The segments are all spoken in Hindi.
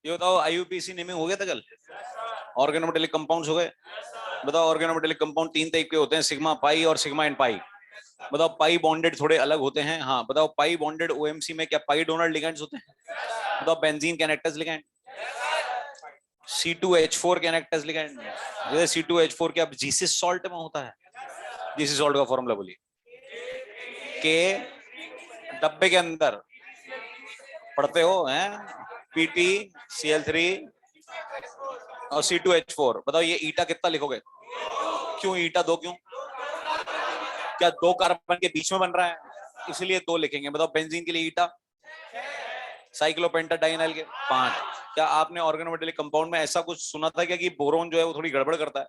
ये बताओ आईयूपीएसी नेमिंग हो गया था कल? ऑर्गेनोमेटेलिक कंपाउंड्स हो गए? बताओ ऑर्गेनोमेटेलिक कंपाउंड 3 टाइप के होते हैं, सिग्मा पाई और सिग्मा एंड पाई। बताओ पाई बॉन्डेड थोड़े अलग होते हैं। हाँ बताओ पाई बॉन्डेड ओएमसी में क्या पाई डोनर लिगेंड्स होते हैं? बताओ benzene can act as ligand, C2H4 can act as ligand. जैसे C2H4 क्या जीसिस सॉल्ट में होता है? जीसिस सॉल्ट का फॉर्मूला बोलिए। के डब्बे के अंदर पढ़ते हो हैं, PtCl3 और C2H4। बताओ ये ईटा कितना लिखोगे? क्यों ईटा दो क्यों? क्या दो कार्बन के बीच में बन रहा है, इसलिए दो लिखेंगे। बताओ बेंजीन के लिए ईटा, साइक्लोपेंटाडाइनाइल के 5। क्या आपने ऑर्गेनोमेटेलिक कंपाउंड में ऐसा कुछ सुना था क्या कि बोरोन जो है वो थोड़ी गड़बड़ करता है?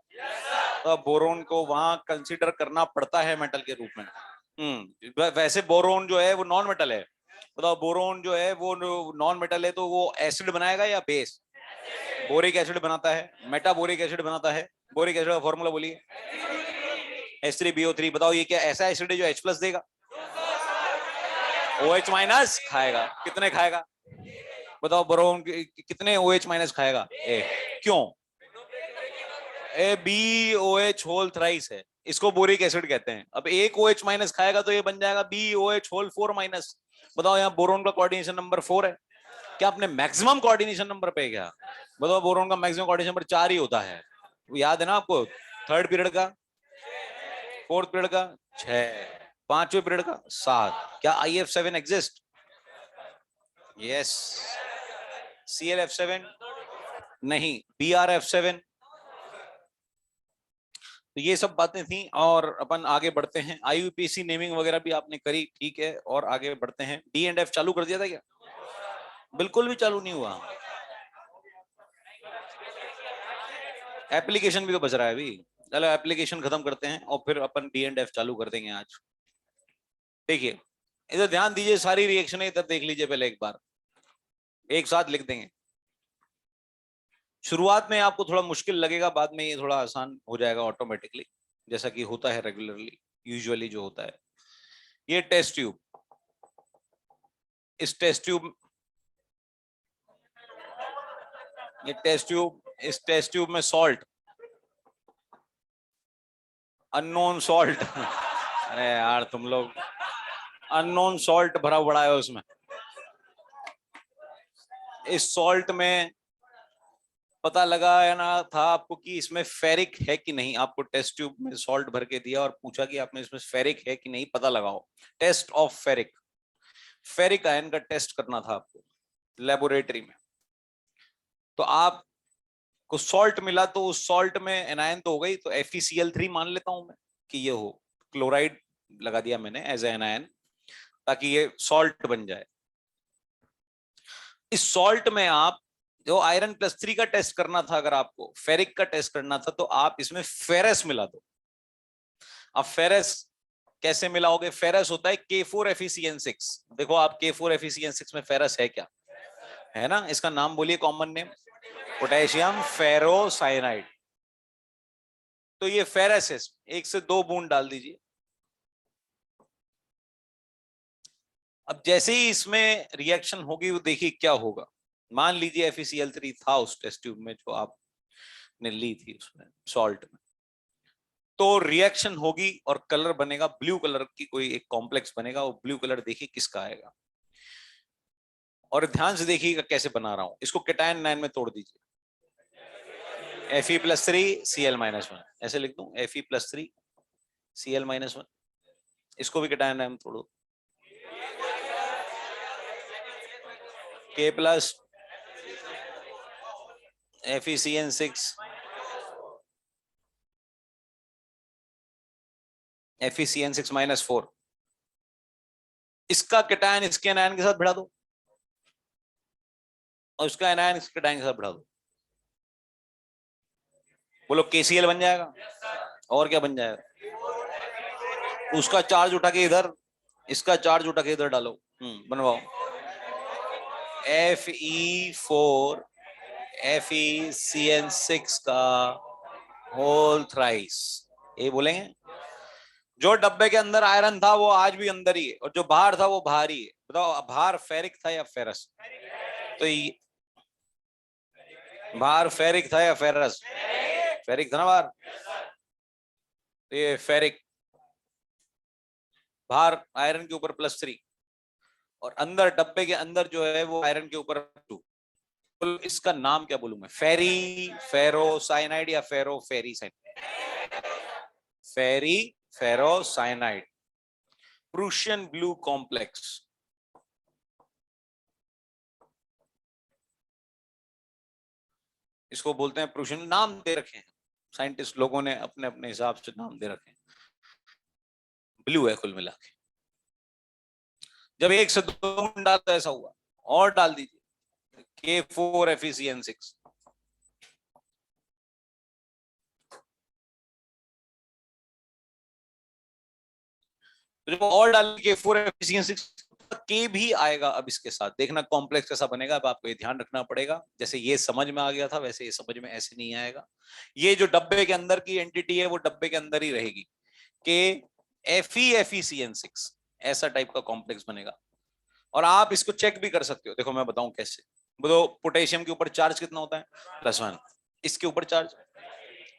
तो बोरोन को वहां कंसीडर करना पड़ता है मेटल के रूप में। वैसे बोरोन जो है वो नॉन मेटल है। बताओ बोरोन जो है वो नॉन मेटल है तो वो एसिड बनाएगा या बेस? बोरिक एसिड बनाता है, मेटाबोरिक एसिड बनाता है। बोरिक एसिड का फॉर्मूला बोलिए, H3BO3। बताओ ये क्या ऐसा एसिड है जो H+ देगा? OH- खाएगा। कितने खाएगा? बताओ बोरोन कितने OH- खाएगा? ए। क्यों? BOH होल थ्राइस है, इसको बोरिक एसिड कहते हैं। अब एक OH- खाएगा तो ये बन जाएगा BOH होल 4-। बताओ यहाँ बोरोन का कोऑर्डिनेशन नंबर 4 है। क्या आपने मैक्सिमम कोऑर्डिनेशन नंबर पे क्या? बताओ बोरोन का मैक्सिमम कोऑर्डिनेशन नंबर 4 ही होता है, याद है ना आपको? थर्ड पीरियड का, फोर्थ पीरियड का 6, पांचवें पीरियड का 7। क्या IF7 एग्जिस्ट? यस। ClF7 नहीं, BrF7। तो ये सब बातें थी और अपन आगे बढ़ते हैं। IUPAC नेमिंग वगैरह भी आपने करी, ठीक है, और आगे बढ़ते हैं। D&F चालू कर दिया था क्या? बिल्कुल भी चालू नहीं हुआ। एप्लीकेशन भी तो बच रहा है अभी। चलो एप्लीकेशन खत्म करते हैं और फिर अपन D&F चालू कर देंगे आज। देखिए इधर ध्यान दीजिए, सारी रिएक्शन इधर देख लीजिए पहले एक बार, एक साथ लिख देंगे। शुरुआत में आपको थोड़ा मुश्किल लगेगा, बाद में ये थोड़ा आसान हो जाएगा ऑटोमेटिकली, जैसा कि होता है रेगुलरली, यूजुअली जो होता है। ये टेस्ट ट्यूब, इस टेस्ट ट्यूब इस टेस्ट ट्यूब में सॉल्ट, अननोन सॉल्ट अरे यार तुम लोग, अननोन सॉल्ट भरा पड़ा है उसमें। इस सॉल्ट में पता लगाना था आपको कि इसमें फेरिक है कि नहीं। आपको टेस्ट ट्यूब में सॉल्ट भर के दिया और पूछा कि आपने इसमें फेरिक है कि नहीं, पता लगाओ। Test of ferric, ferric ion का टेस्ट करना था आपको लेबोरेटरी में। तो आप को सॉल्ट मिला तो उस सॉल्ट में एनायन तो हो गई, तो FeCl3 मान लेता हूं मैं कि ये हो। क्लोराइड लगा दिया मैंने एज एनायन ताकि ये सॉल्ट बन जाए। इस सॉल्ट में आप जो Iron+3 का टेस्ट करना था, अगर आपको फेरिक का टेस्ट करना था तो आप इसमें फेरस मिला दो। अब फेरस कैसे मिलाओगे? फेरस होता है K4FeCN6। देखो आप K4FeCN6 में फेरस है क्या? है ना, इसका नाम बोलिए, कॉमन नेम पोटेशियम फेरोसाइनाइड। तो ये फेरस है, 1 से 2 बूंद डाल दीजिए। अब जैसे ही इसमें रिएक्शन होगी वो देखिए क्या होगा। मान लीजिए FeCl3 था उस टेस्ट ट्यूब में जो आपने ली थी उसमें सॉल्ट में, तो रिएक्शन होगी और कलर बनेगा ब्लू कलर की, कोई एक कॉम्प्लेक्स बनेगा। वो ब्लू कलर देखिए किसका आएगा, और ध्यान से देखिएगा कैसे बना रहा हूं इसको। केटायन 9 में तोड़ दीजिए, Fe+3Cl-1 ऐसे लिख दूं, Fe+3Cl-1। इसको भी केटायन 9 में तोड़ो, K+ FeCN6 FeCN6-4। इसका केटायन इसके एनायन के साथ भिड़ा दो और इसका एनायन इसके केटायन के साथ भिड़ा दो। बोलो KCl बन जाएगा। और क्या बन जाएगा? उसका चार्ज उठा के इधर, इसका चार्ज उठा के इधर डालो, बनवाओ। Fe4 FeCN6 का होल थ्राइस, ये बोलेंगे। जो डब्बे के अंदर आयरन था वो आज भी अंदर ही है, और जो बाहर था वो बाहर ही है। बताओ बाहर फेरिक था या फेरस? तो बाहर फेरिक था या फेरस? फेरिक था ना बाहर, तो ये फेरिक बाहर आयरन के ऊपर +3 और अंदर डब्बे के अंदर जो है वो आयरन के ऊपर 2। तो इसका नाम क्या बोलूं मैं? फेरी फेरो साइनाइड या फेरो फेरी साइनाइड? फेरी फेरो साइनाइड, प्रूशियन ब्लू कॉम्प्लेक्स। इसको बोलते हैं प्रूशियन, नाम दे रखे हैं साइंटिस्ट लोगों ने अपने अपने हिसाब से नाम दे रखे हैं। ब्लू है कुल मिला के। जब 1 से 2 डाल तो ऐसा हुआ, और डाल दीजिए K4FeCN6। तो जब और डाल K4FeCN6 के भी आएगा। अब इसके साथ देखना कॉम्प्लेक्स कैसा बनेगा। अब आपको ये ध्यान रखना पड़ेगा, जैसे ये समझ में आ गया था वैसे ये समझ में ऐसे नहीं आएगा। ये जो डब्बे के अंदर की एंटिटी है वो डब्बे के अंदर ही रहेगी। KFeFeCN6 ऐसा टाइप का कॉम्प्लेक्स बनेगा। और आप इसको चेक भी कर सकते हो, देखो मैं बताऊं कैसे। बताओ पोटेशियम के ऊपर चार्ज कितना होता है? +1। इसके ऊपर चार्ज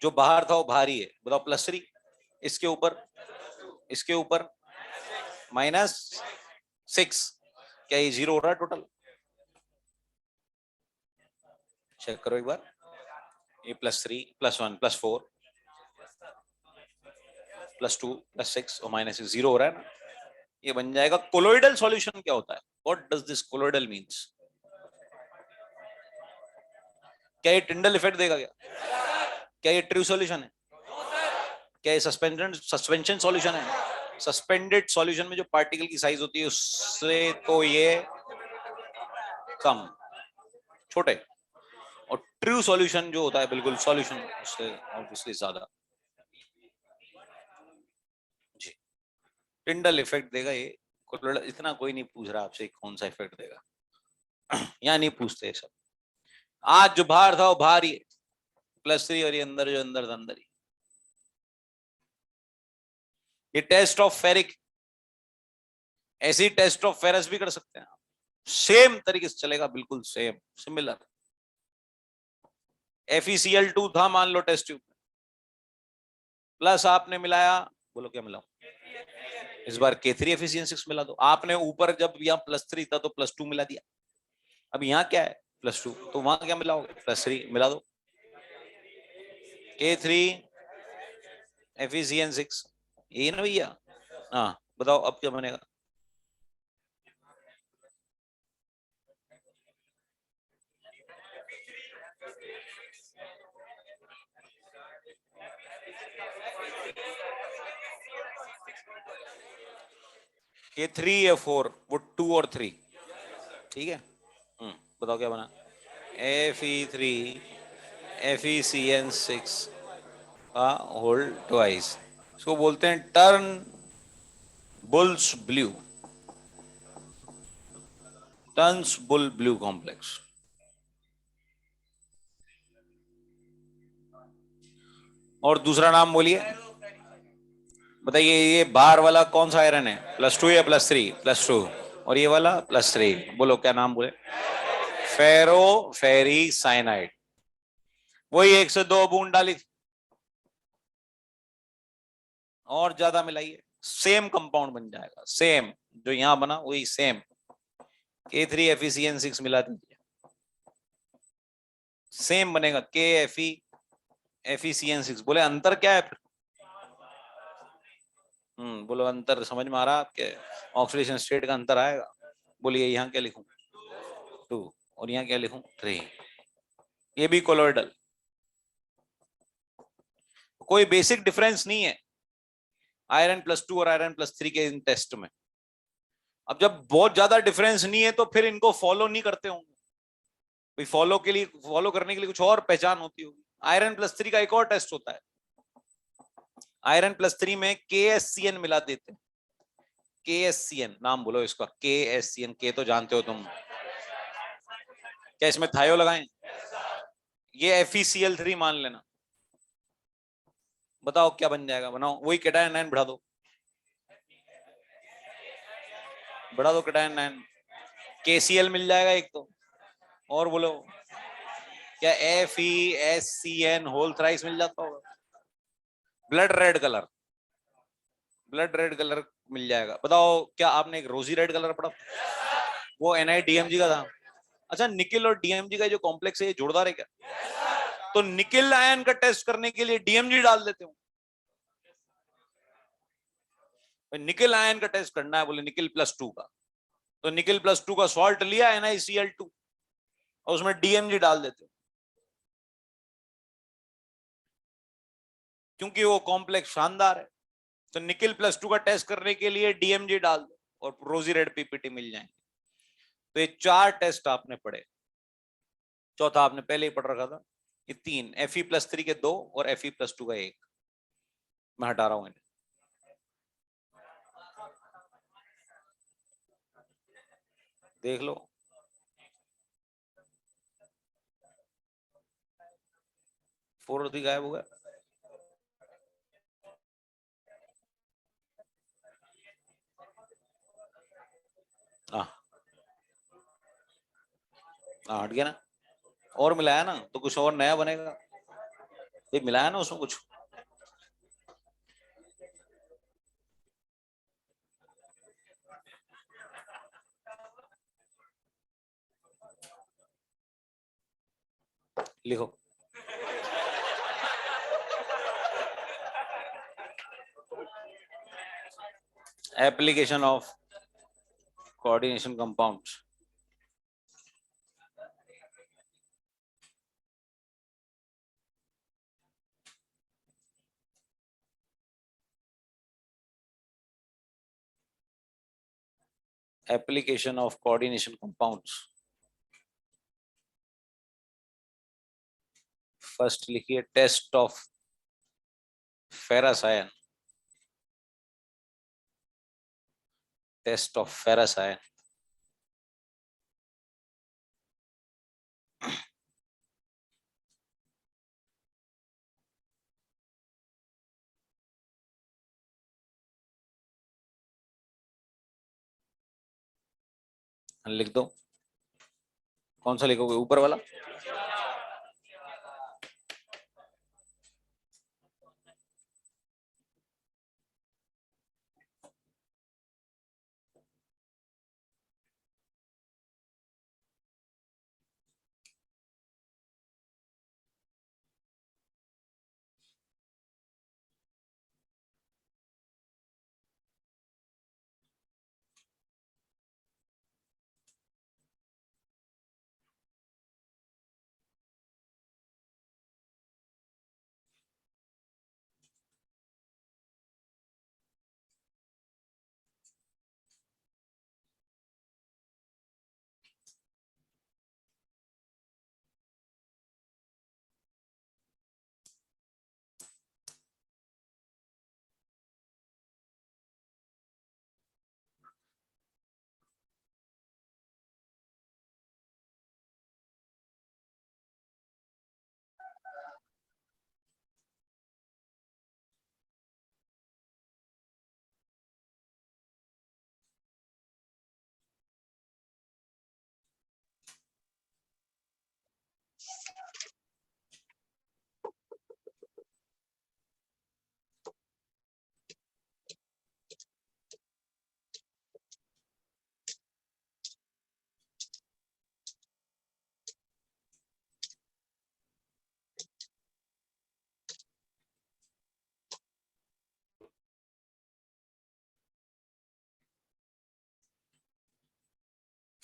जो बाहर था वो भारी है, बताओ +3। इसके ऊपर, इसके ऊपर -6। क्या ये 0 हो रहा है टोटल? चेक करो एक बार। ये +3 +1 +4 +2 +6 और -6 0 हो रहा है ना। ये बन जाएगा कोलोइडल सॉल्यूशन। क्या होता है? What does this colloidal means? क्या ये टिंडल इफेक्ट देगा क्या? क्या ये ट्रू सॉल्यूशन है? क्या ये सस्पेंशन सस्पेंशन सॉल्यूशन है? सस्पेंडेड सॉल्यूशन में जो पार्टिकल की साइज होती है उससे तो ये कम, छोटे। और ट्रू सॉल्यूशन जो होता है बिल्कुल सॉल्यूशन, उससे ऑब्वियसली ज्यादा। जी, टिंडल इफेक्ट देगा ये। इतना कोई नहीं पूछ रहा आपसे कौन सा इफेक्ट देगा। यहाँ नहीं पूछते सब। आज जो बाहर था वो बाहर ही +3 और ये अंदर जो अंदर था अंदर ही। ये टेस्ट ऑफ फेरिक, ऐसी टेस्ट ऑफ फेरस भी कर सकते हैं। सेम तरीके से चलेगा, बिल्कुल सेम सिमिलर। FeCl2 था मान लो टेस्ट ट्यूब, प्लस आपने मिलाया, बोलो क्या मिला? इस बार K3FeCN6 मिला दो। आपने ऊपर जब यहाँ +3 था तो +2 मिला दिया। अब यहाँ क्या है? +2, तो वहां क्या मिलाओगे? +3 मिला दो। K3FeCN6, यही ना भैया? हाँ बताओ अब क्या बनेगा? K3 या 4, वो 2 और 3, ठीक है। बताओ क्या बना? FE3FeCN6 का होल ट्वाइस। इसको बोलते हैं turn bulls blue, turns bull blue complex. और दूसरा नाम बोलिए, बताइए। ये बाहर वाला कौन सा आयरन है? +2 या +3? +2। और ये वाला +3, बोलो क्या नाम बोले? फेरो फेरी साइनाइड। वही 1 से 2 बूंद डाली थी और ज्यादा मिलाइए, सेम कंपाउंड बन जाएगा। सेम जो यहां बना वही सेम। K3FeCN6 मिला दीजिए, सेम बनेगा KFeFeCN6। बोले अंतर क्या है फिर? बोलो अंतर समझ में आ रहा है आपके? ऑक्सीडेशन स्टेट का अंतर आएगा। बोलिए यहाँ क्या लिखूं? 2। और यहाँ क्या लिखूं? 3। ये भी कोलोइडल। कोई बेसिक डिफरेंस नहीं है आयरन +2 और आयरन +3 के इन टेस्ट में। अब जब बहुत ज्यादा डिफरेंस नहीं है तो फिर इनको फॉलो नहीं करते होंगे। फॉलो के लिए, फॉलो करने के लिए कुछ और पहचान होती होगी। आयरन +3 का एक और टेस्ट होता है। आयरन +3 में KSCN मिला देते हैं। KSCN नाम बोलो इसका। KSCN, के तो जानते हो तुम, क्या इसमें थायो लगाएं? ये FeCl3 मान लेना। बताओ क्या बन जाएगा? बनाओ वही कैटायन आयन बढ़ा दो, बढ़ा दो कैटायन आयन। KCl मिल जाएगा एक तो। और बोलो क्या FeSCN होल थ्राइस मिल जाता होगा? Blood red colour, blood red colour मिल जाएगा। बताओ क्या आपने एक रोजी रेड कलर पढ़ा? वो NiDMG का था। अच्छा, निकिल और DMG का जो कॉम्प्लेक्स है ये जोरदार है क्या? तो निकिल आयन का टेस्ट करने के लिए DMG डाल देते हो। निकिल आयन का टेस्ट करना है, बोले निकिल +2 का, तो निकिल +2 का सॉल्ट लिया NiCl2 और उसमें DMG डाल देते हो, क्योंकि वो कॉम्प्लेक्स शानदार है। तो निकिल +2 का टेस्ट करने के लिए DMG डाल दो और रोजी रेड PPT मिल जाएंगे। तो ये 4 टेस्ट आपने पढ़े, चौथा आपने पहले ही पढ़ रखा था। ये 3 Fe+3 के 2 और Fe+2 का 1 मैं हटा रहा हूं इन्हें। देख लो, फोर भी गायब हो गया। हट गया ना, और मिलाया ना तो कुछ और नया बनेगा। ये मिलाया ना उसमें कुछ। लिखो, application of coordination compounds. Application of coordination compounds. First लिखिए test of ferrous ion, test of ferrous ion. लिख दो, कौन सा लिखोगे, ऊपर वाला?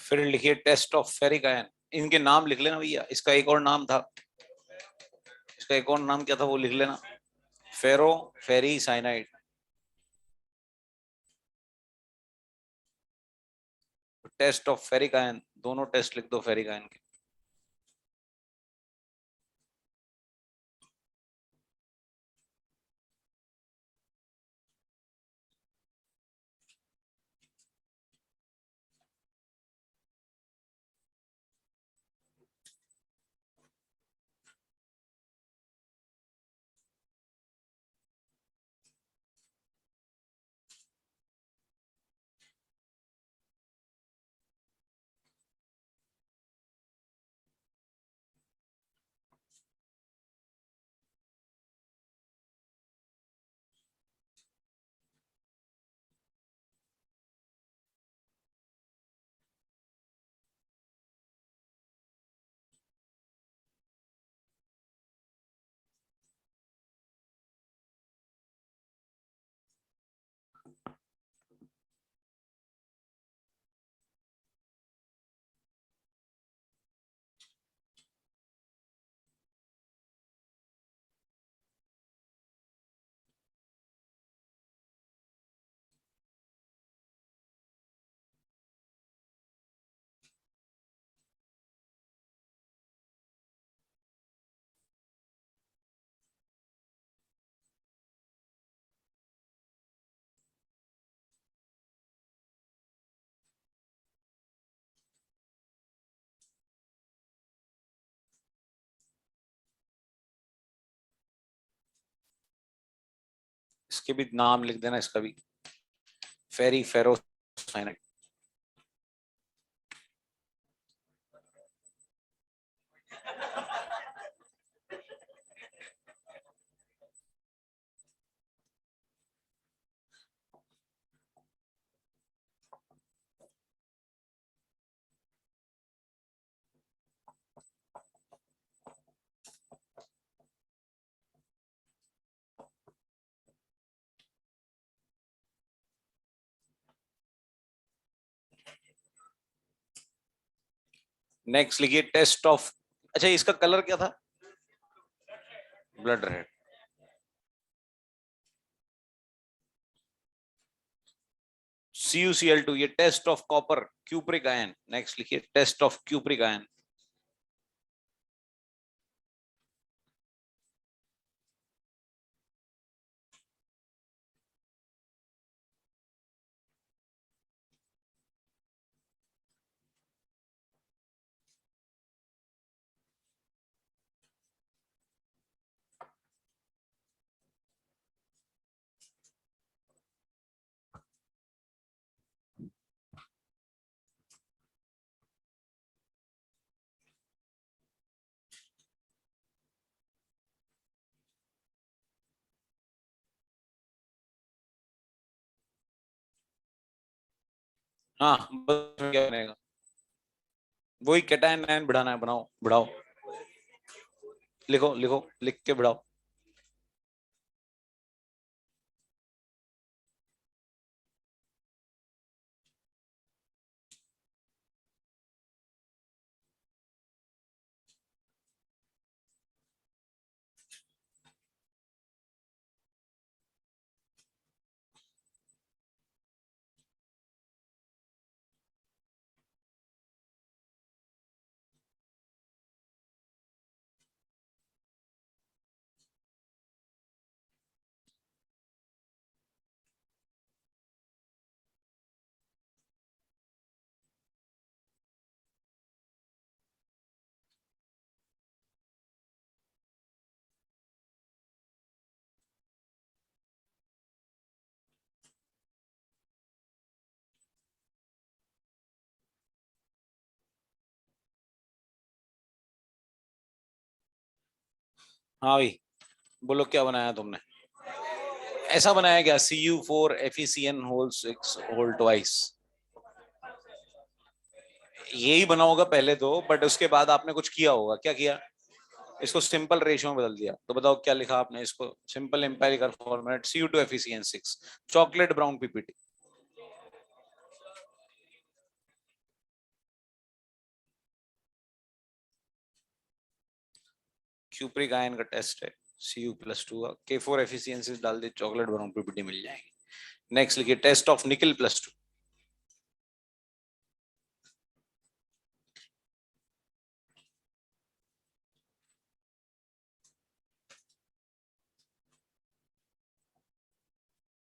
फिर लिखिए टेस्ट ऑफ फेरिक आयन। इनके नाम लिख लेना भैया, इसका एक और नाम था, इसका एक और नाम क्या था वो लिख लेना, ferro ferricyanide. Test of ferric ion, दोनों टेस्ट लिख दो फेरिक आयन के। इसके भी नाम लिख देना, इसका भी, फेरी फेरोसाइनाइड। नेक्स्ट लिखिए टेस्ट ऑफ, अच्छा इसका कलर क्या था? Blood red. CuCl2, ये test of copper cupric ion. Next लिखिए टेस्ट ऑफ क्यूप्रिक आयन। हाँ बस क्या बनेगा, वही कैटायन आयन बढ़ाना है, बनाओ बढ़ाओ, लिखो लिखो, लिख के बढ़ाओ। हाँ भाई, बोलो क्या बनाया तुमने? ऐसा बनाया क्या, Cu4FeCN होल 6 होल ट्वाइस? यही बना होगा पहले तो, बट उसके बाद आपने कुछ किया होगा, क्या किया? इसको सिंपल रेशियो में बदल दिया। तो बताओ क्या लिखा आपने इसको, simple empirical format Cu2FeCN6 chocolate brown PPT. Cupric ion का टेस्ट है, Cu+2 K4FeCN6 डाल दे, चॉकलेट ब्राउन पीपीटी मिल जाएगी। नेक्स्ट लिखिए test of nickel.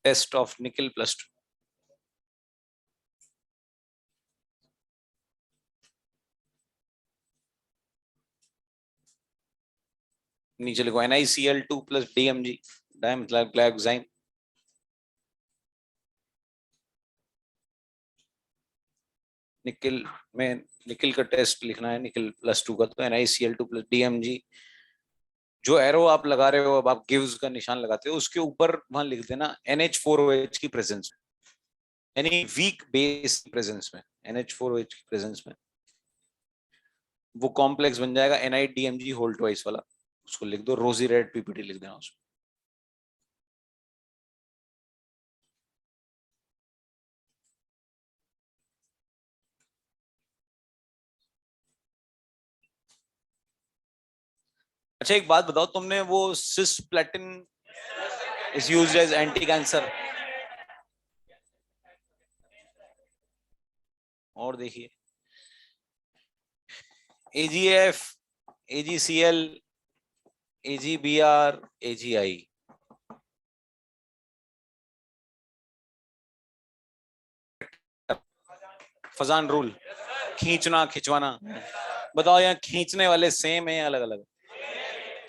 Test of nickel. नीचे लिखो NiCl2+DMG डाइमेथाइलग्लाइकोजाइम। निकल में निकल का टेस्ट लिखना है, निकल+2 का, तो NiCl2+DMG। जो एरो आप लगा रहे हो, अब आप गिव्स का निशान लगाते हो, उसके ऊपर वहां लिख देना NH4OH की प्रेजेंस में, यानी वीक बेस प्रेजेंस में, NH4OH की प्रेजेंस में वो कॉम्प्लेक्स बन जाएगा NiDMG होल ट्वाइस वाला। उसको लिख दो, रोजी रेड पीपीटी लिख देना उसमें। अच्छा एक बात बताओ, तुमने वो cisplatin is used as anti cancer, और देखिए AGF, AGCL, AGBR, AGI। Fajans rule, खींचना खिंचवाना। बताओ यहाँ खींचने वाले सेम है या अलग अलग?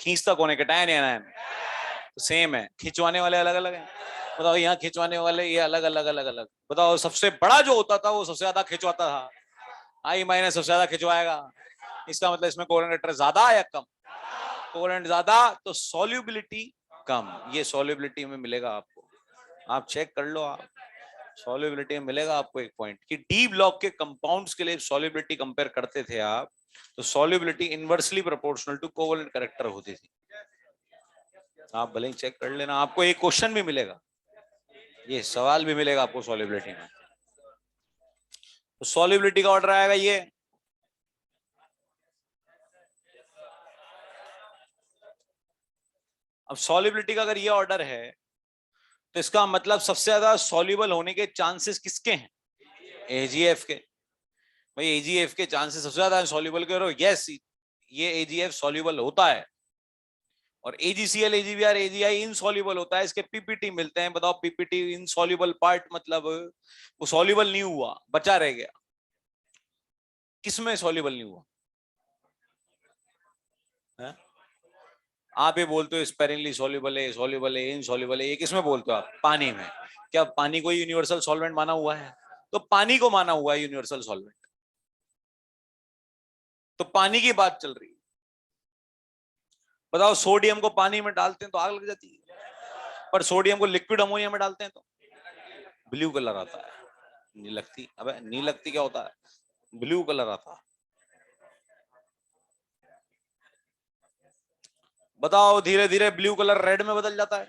खींचता कौन है, कैटायन या आयन? सेम है, खिंचवाने वाले अलग अलग हैं। बताओ यहाँ खिंचवाने वाले ये अलग अलग अलग अलग। बताओ सबसे बड़ा जो होता था वो सबसे ज्यादा खिंचवाता था, आई माइनस सबसे ज्यादा खिंचवाएगा, इसका मतलब इसमें कोवेलेंट कैरेक्टर ज्यादा या कम? कोवेलेंट ज्यादा, तो सॉल्युबिलिटी कम। ये सॉल्युबिलिटी में मिलेगा आपको, आप चेक कर लो, आप सॉल्युबिलिटी में मिलेगा आपको एक पॉइंट कि डी ब्लॉक के कंपाउंड्स के लिए सॉल्युबिलिटी कंपेयर करते थे आप, तो solubility inversely proportional to covalent character होती थी। आप भले ही चेक कर लेना, आपको एक क्वेश्चन भी मिलेगा, ये सवाल भी मिलेगा आपको सॉल्युबिलिटी में। तो सॉल्युबिलिटी का ऑर्डर आएगा ये, अब सॉल्युबिलिटी का अगर ये ऑर्डर है तो इसका मतलब सबसे ज्यादा सॉल्युबल होने के चांसेस किसके हैं? एजीएफ के। भाई एजीएफ के चांसेस सबसे ज्यादा है सॉल्युबल के, यस ये एजीएफ सॉल्युबल होता है, और एजीसीएल एजीबीआर एजीआई इनसॉल्युबल होता है, इसके पीपीटी मिलते हैं। बताओ पीपीटी इनसॉल्युबल पार्ट मतलब वो सॉल्युबल नहीं हुआ, बचा रह गया, किसमें सॉल्युबल नहीं हुआ है? आप ये बोलते हो स्पेरिंगली सॉल्युबल है इनसॉल्युबल है, ये किसमें बोलते हो आप? पानी में। क्या पानी को यूनिवर्सल सॉल्वेंट माना हुआ है? तो पानी को माना हुआ है यूनिवर्सल सॉल्वेंट, तो पानी की बात चल रही है। बताओ सोडियम को पानी में डालते हैं तो आग लग जाती है, पर सोडियम को लिक्विड अमोनिया में डालते हैं तो ब्लू कलर आता है। नहीं लगती, अबे नहीं लगती क्या होता है? ब्लू कलर आता है। बताओ धीरे धीरे ब्लू कलर रेड में बदल जाता है,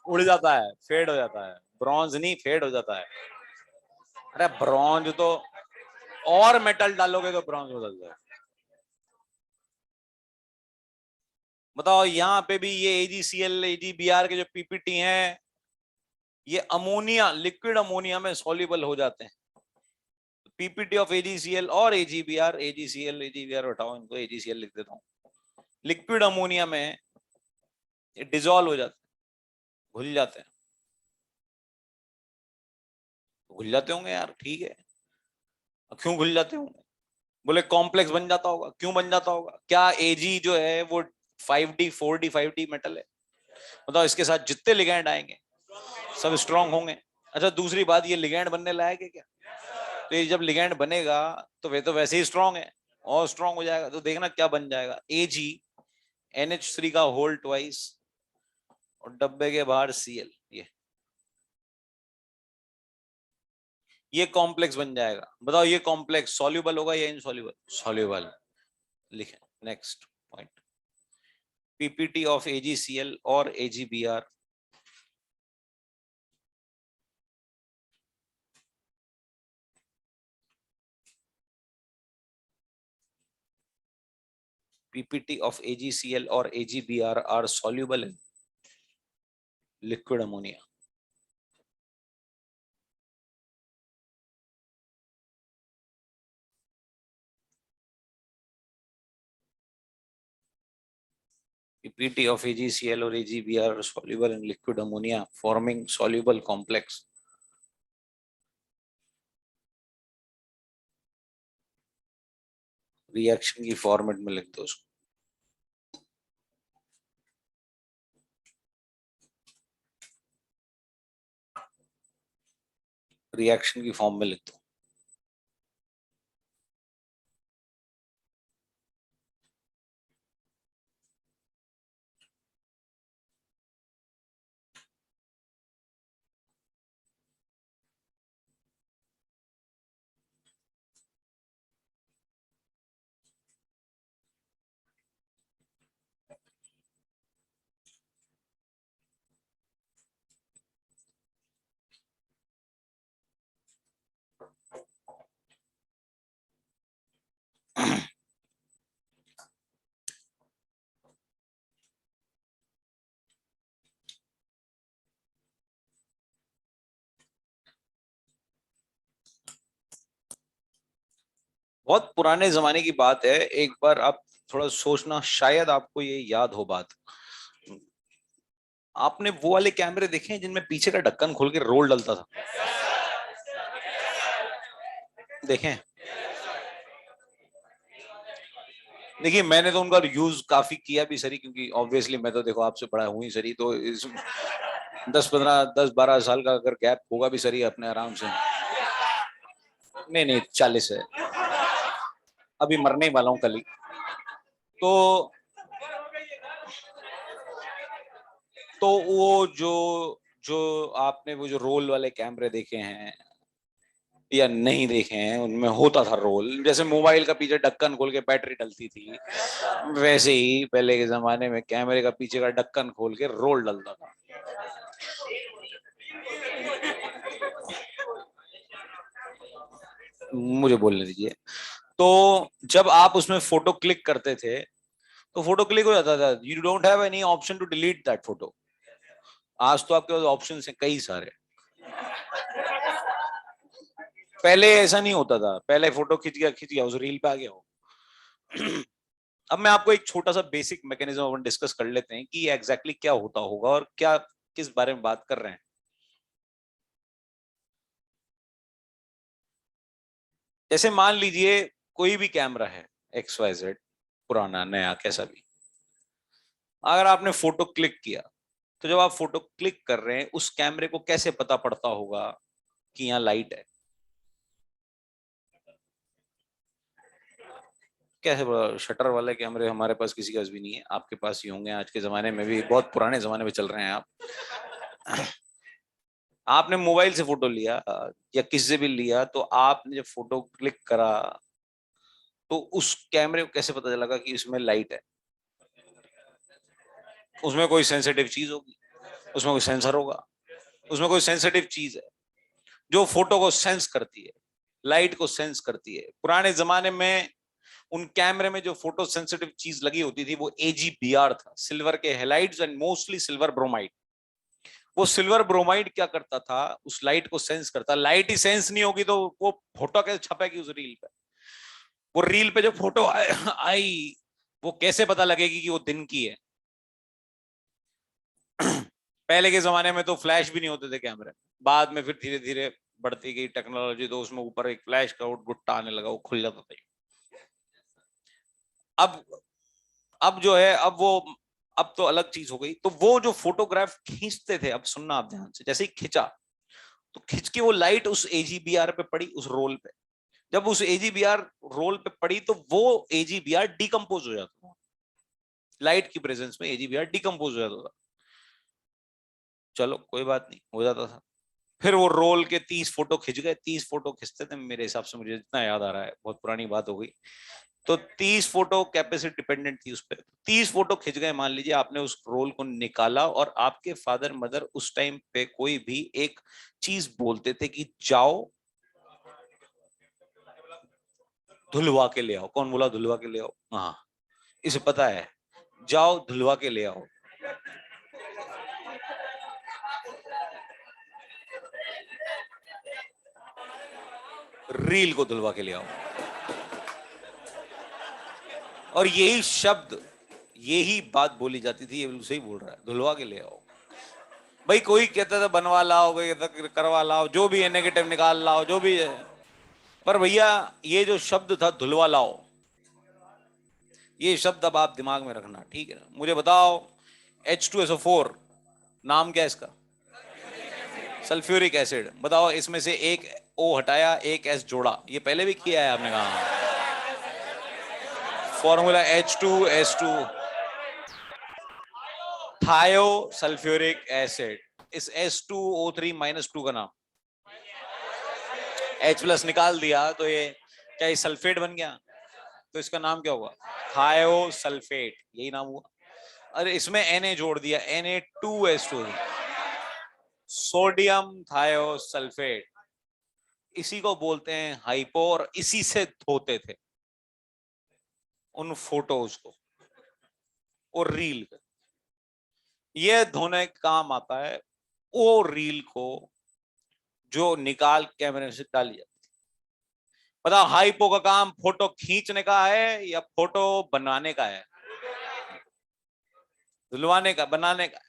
उड़ जाता है, फेड हो जाता है। ब्रॉन्ज नहीं, फेड हो जाता है। अरे ब्रॉन्ज तो और मेटल डालोगे तो ब्रॉन्ज बदल जाए। बताओ यहाँ पे भी ये एजीसीएल एजीबीआर के जो पीपीटी हैं, ये अमोनिया लिक्विड अमोनिया में सॉल्युबल हो जाते हैं। पीपीटी ऑफ एजीसीएल और एजीबीआर, एजीसीएल एजीबीआर उठाओ, इनको एजीसीएल लिख देता हूँ, लिक्विड अमोनिया में डिजोल्व हो जाते हैं, घुल जाते हैं। घुल जाते होंगे यार, ठीक है, क्यों घुल जाते होंगे? बोले कॉम्प्लेक्स बन जाता होगा, क्यों बन जाता होगा? क्या एजी जो है वो 5D 4D 5D मेटल है? बताओ इसके साथ जितने लिगैंड आएंगे सब स्ट्रांग होंगे। अच्छा दूसरी बात, ये लिगैंड बनने लायक है क्या? तो ये जब लिगैंड बनेगा तो वे तो वैसे ही स्ट्रांग है, और स्ट्रांग हो जाएगा तो देखना क्या बन जाएगा, एजी NH3 का होल ट्वाइस और डब्बे के बाहर Cl, ये कॉम्प्लेक्स बन जाएगा। बताओ ये कॉम्प्लेक्स सॉल्युबल होगा या इनसॉल्युबल? सॉल्युबल। लिखें next point, PPT of AgCl और AgBr PPT of AgCl or AgBr are soluble in liquid ammonia. PPT of AgCl or AgBr are soluble in liquid ammonia, forming soluble complex. Reaction की फॉर्मेट में लिख दो उसको, रिएक्शन की फॉर्म में लिख दो। बहुत पुराने जमाने की बात है, एक बार आप थोड़ा सोचना, शायद आपको ये याद हो बात। आपने वो वाले कैमरे देखे हैं जिनमें पीछे का ढक्कन खोल के रोल डलता था? देखें? देखिए मैंने तो उनका यूज काफी किया भी सरी, क्योंकि ऑब्वियसली मैं तो देखो आपसे बड़ा हूं ही सरी, तो इस 10-12 का अगर गैप होगा भी सरी अपने आराम से। नहीं नहीं 40 है, अभी मरने ही वाला हूँ कल ही। तो वो जो जो आपने वो जो रोल वाले कैमरे देखे हैं या नहीं देखे हैं, उनमें होता था रोल, जैसे मोबाइल का पीछे ढक्कन खोल के बैटरी डलती थी, वैसे ही पहले के जमाने में कैमरे का पीछे का ढक्कन खोल के रोल डलता था। मुझे बोलने दीजिए। तो जब आप उसमें फोटो क्लिक करते थे तो फोटो क्लिक हो जाता था, you don't have any option to delete that photo. आज तो आपके पास ऑप्शन हैं कई सारे। पहले ऐसा नहीं होता था, पहले फोटो खिंच गया उस रील पे आ गया हो। अब मैं आपको एक छोटा सा बेसिक मैकेनिज्म अपन डिस्कस कर लेते हैं कि एग्जैक्टली क्या होता होगा और क्या किस बारे में बात कर रहे हैं। जैसे मान लीजिए कोई भी कैमरा है, XYZ, पुराना नया कैसा भी, अगर आपने फोटो क्लिक किया तो जब आप फोटो क्लिक कर रहे हैं उस कैमरे को कैसे पता पड़ता होगा कि यहाँ लाइट है? कैसे? शटर वाले कैमरे हमारे पास किसी का भी नहीं है, आपके पास ही होंगे, आज के जमाने में भी बहुत पुराने जमाने में चल रहे हैं आप। आपने मोबाइल से फोटो लिया या किसी से भी लिया, तो आपने जब फोटो क्लिक करा तो उस कैमरे को कैसे पता चलेगा कि इसमें लाइट है? उसमें कोई सेंसिटिव चीज होगी, उसमें कोई सेंसर होगा, उसमें कोई सेंसिटिव चीज है जो फोटो को सेंस करती है, लाइट को सेंस करती है। पुराने जमाने में उन कैमरे में जो फोटो सेंसिटिव चीज लगी होती थी वो AGBR था, सिल्वर के halides and mostly silver bromide. वो सिल्वर ब्रोमाइड क्या करता था, उस लाइट को सेंस करता। लाइट ही सेंस नहीं होगी तो वो फोटो कैसे छपेगी उस रील पे? वो रील पे जो फोटो आई वो कैसे पता लगेगी कि वो दिन की है? पहले के जमाने में तो फ्लैश भी नहीं होते थे कैमरे, बाद में फिर धीरे धीरे बढ़ती गई टेक्नोलॉजी, तो उसमें ऊपर एक फ्लैश का गुट्टा आने लगा, वो खुल जाता था। अब जो है, अब तो अलग चीज हो गई। तो वो जो फोटोग्राफ खींचते थे, अब सुनना आप ध्यान से, जैसे ही खिंचा तो खिंच के वो लाइट उस AGBR पे पड़ी, उस रोल पे। जब उस AGBR रोल पे पड़ी तो वो AGBR डिकम्पोज हो जाता था, लाइट की प्रेजेंस में AGBR डिकम्पोज हो जाता था। चलो कोई बात नहीं, हो जाता था। फिर वो रोल के 30 फोटो खिंच गए, 30 फोटो खिंचते थे मेरे हिसाब से, मुझे जितना याद आ रहा है, बहुत पुरानी बात हो गई। तो 30 फोटो कैपेसिटी डिपेंडेंट थी उस पर, 30 फोटो खिंच गए मान लीजिए, आपने उस रोल को निकाला और आपके फादर मदर उस टाइम पे कोई भी एक चीज बोलते थे कि जाओ धुलवा के ले आओ। कौन बोला धुलवा के ले आओ? हाँ, इसे पता है, जाओ धुलवा के ले आओ, रील को धुलवा के ले आओ। और यही शब्द, यही बात बोली जाती थी, ये बिल्कुल सही बोल रहा है, धुलवा के ले आओ। भाई कोई कहता था बनवा लाओ, कोई कहता करवा लाओ, जो भी है नेगेटिव निकाल लाओ, जो भी है। पर भैया ये जो शब्द था धुलवा लाओ, ये शब्द अब आप दिमाग में रखना, ठीक है? मुझे बताओ, H2SO4 नाम क्या है इसका? Sulphuric acid. बताओ इसमें से एक O हटाया, एक S जोड़ा, ये पहले भी किया है आपने कहा? फॉर्मूला H2S2, थायो सल्फ्यूरिक एसिड। इस S2O3 - 2 का नाम, H+ निकाल दिया तो ये क्या, ये सल्फेट बन गया? तो इसका नाम क्या हुआ? थायो सल्फेट, यही नाम हुआ। अरे इसमें Na जोड़ दिया, Na2S2, सोडियम थायोसल्फेट। इसी को बोलते हैं हाइपो, और इसी से धोते थे उन फोटोज को और रील को। ये धोने का काम आता है वो रील को जो निकाल कैमरे से डाली जाती है। बताओ हाइपो का काम फोटो खींचने का है या फोटो बनाने का है? धुलवाने का, बनाने का।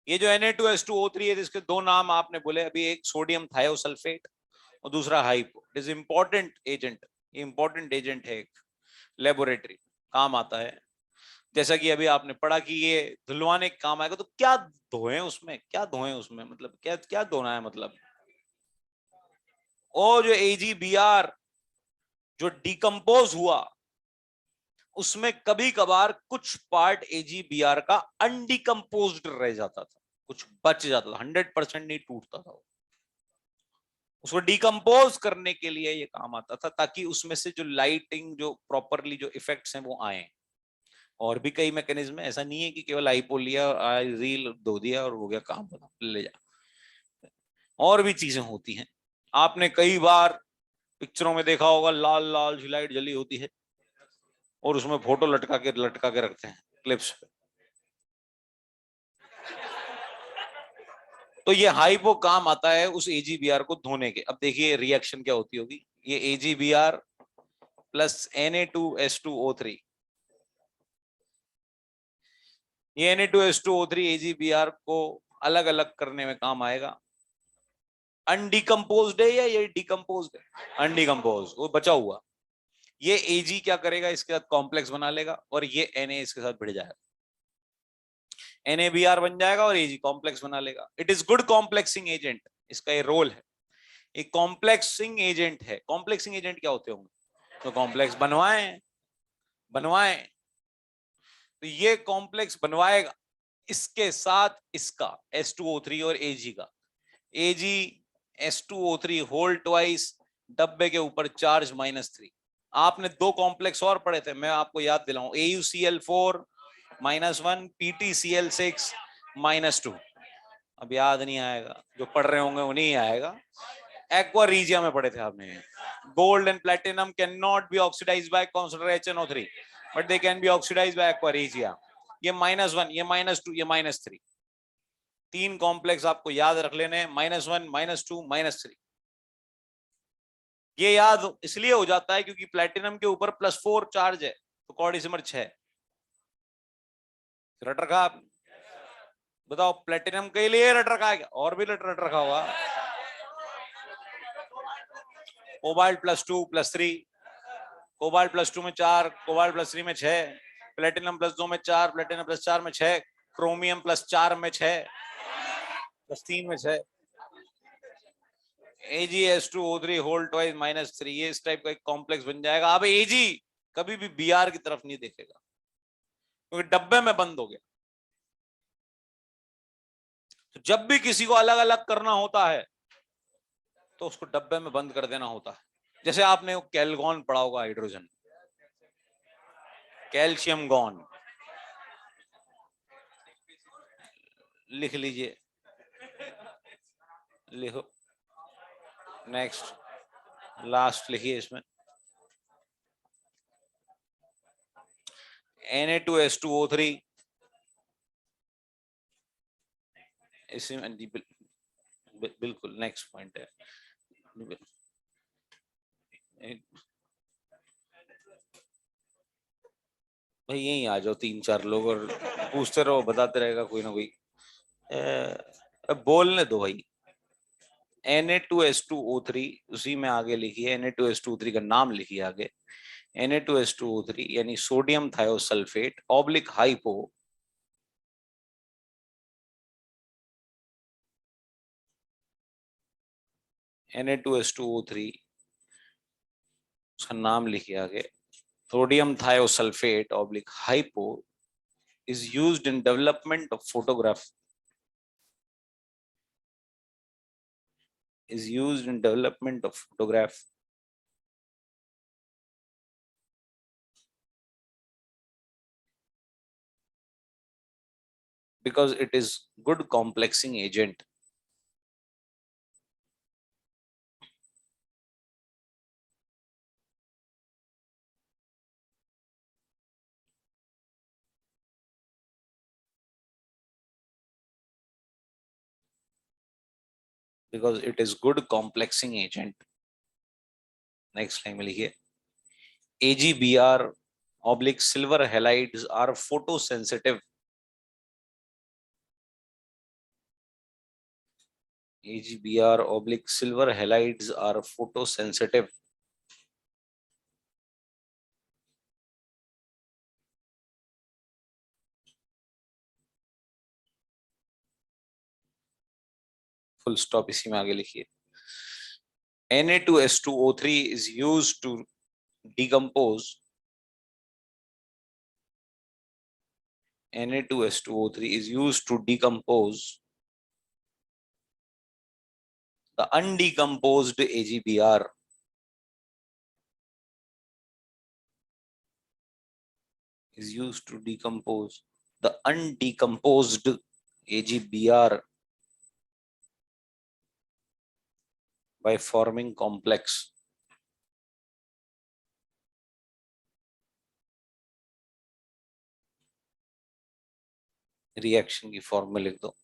ये जो Na2S2O3 है, इसके दो नाम आपने बोले अभी, एक सोडियम थायोसल्फेट और दूसरा hypo. It is important agent. ये इंपॉर्टेंट एजेंट है, एक लेबोरेटरी काम आता है। जैसा कि अभी आपने पढ़ा कि ये धुलवाने के काम आएगा, तो क्या धोएं उसमें, क्या धोएं उसमें, मतलब क्या क्या धोना है, मतलब और जो AgBr जो डिकम्पोज हुआ उसमें कभी कभार कुछ पार्ट AgBr का अनडिकम्पोज्ड रह जाता था, कुछ बच जाता था, 100% नहीं टूटता था। उसको डिकम्पोज करने के लिए ये काम आता था, ताकि उसमें से जो लाइटिंग, जो प्रॉपरली जो इफेक्ट्स हैं वो आए। और भी कई मैकेनिज्म है, ऐसा नहीं है कि केवल आईपो लिया और रील धो दिया और हो गया काम, ले जा। और भी चीजें होती हैं। आपने कई बार पिक्चरों में देखा होगा, लाल लाल लाइट जली होती है और उसमें फोटो लटका के रखते हैं क्लिप्स पे। तो ये हाइपो काम आता है उस AgBr को धोने के। अब देखिए रिएक्शन क्या होती होगी। ये AgBr प्लस Na2S2O3, ये Na2S2O3 AgBr को अलग अलग करने में काम आएगा। अनडिकम्पोज्ड है या ये डिकम्पोज्ड है? अनडिकम्पोज, वो बचा हुआ। ये Ag क्या करेगा, इसके साथ कॉम्प्लेक्स बना लेगा और ये Na इसके साथ भिड़ जाएगा, NaBr बन जाएगा और Ag कॉम्प्लेक्स बना लेगा। It is good complexing agent, इसका ये रोल है। एक कॉम्प्लेक्सिंग एजेंट है। कॉम्प्लेक्सिंग एजेंट क्या होते होंगे? तो कॉम्प्लेक्स बनवाएं, बनवाएं। तो ये कॉम्प्लेक्स बनवाएगा इसके साथ इसका S2O3 और Ag का। AgS2O3 होल ट्वाइस, डब्बे के ऊपर चार्ज -3। आपने दो कॉम्प्लेक्स और पढ़े थे, मैं आपको याद दिलाऊं। AuCl4 -1, PtCl6 -2। अब याद नहीं आएगा, जो पढ़ रहे होंगे वो नहीं आएगा। एक्वा रीजिया में पढ़े थे आपने। Gold and platinum can not be oxidised by concentrated HNO3 but they can be oxidised by aqua regia. ये -1, ये -2, ये -3। तीन कॉम्प्लेक्स आपको याद रख लेने, -1, -2, -3। ये याद इसलिए हो जाता है क्योंकि प्लेटिनम के ऊपर +4 चार्ज है, तो कॉर्डिसिमर 6 रट रखा आप। बताओ प्लेटिनम के लिए रट रखा है क्या? और भी रट रखा होगा। कोबाल्ट +2 +3, कोबाल्ट +2 में 4, कोबाल्ट +3 में 6, प्लेटिनम +2 में 4, प्लेटिनम +4 में 6, क्रोमियम +4 में 6, +3 में 6। AgS2O3 होल ट्वाइस -3, ये इस टाइप का एक कॉम्प्लेक्स बन जाएगा। अब Ag कभी भी Br की तरफ नहीं देखेगा क्योंकि डब्बे में बंद हो गया। तो जब भी किसी को अलग अलग करना होता है तो उसको डब्बे में बंद कर देना होता है। जैसे आपने कैलगॉन पढ़ा होगा, हाइड्रोजन, कैल्शियम गॉन, लिख लीजिए, लिखो। नेक्स्ट लास्ट लिखिए इसमें Na2S2O3, इसमें बिल्कुल नेक्स्ट पॉइंट है। भाई यहीं आ जाओ 3-4 लोग और पूछते रहो, बताते रहेगा कोई ना कोई। बोलने दो भाई। Na2S2O3 उसी में आगे लिखिए, Na2S2O3 का नाम लिखिए आगे। Na2S2O3 यानी sodium thiosulphate oblique hypo, Na2S2O3 उसका नाम लिखिए आगे। Sodium thiosulphate oblique hypo is used in development of photograph, is used in development of photograph because it is good complexing agent. Because it is good complexing agent. Next line में लिखिए AgBr oblique silver halides are photosensitive. AgBr oblique silver halides are photosensitive. Full stop इसी में आगे लिखिए। Na2S2O3 is used to decompose Na2S2O3 is used to decompose the undecomposed AgBr is used to decompose the undecomposed AgBr by forming complex. Reaction की फॉर्मूला लिख दो।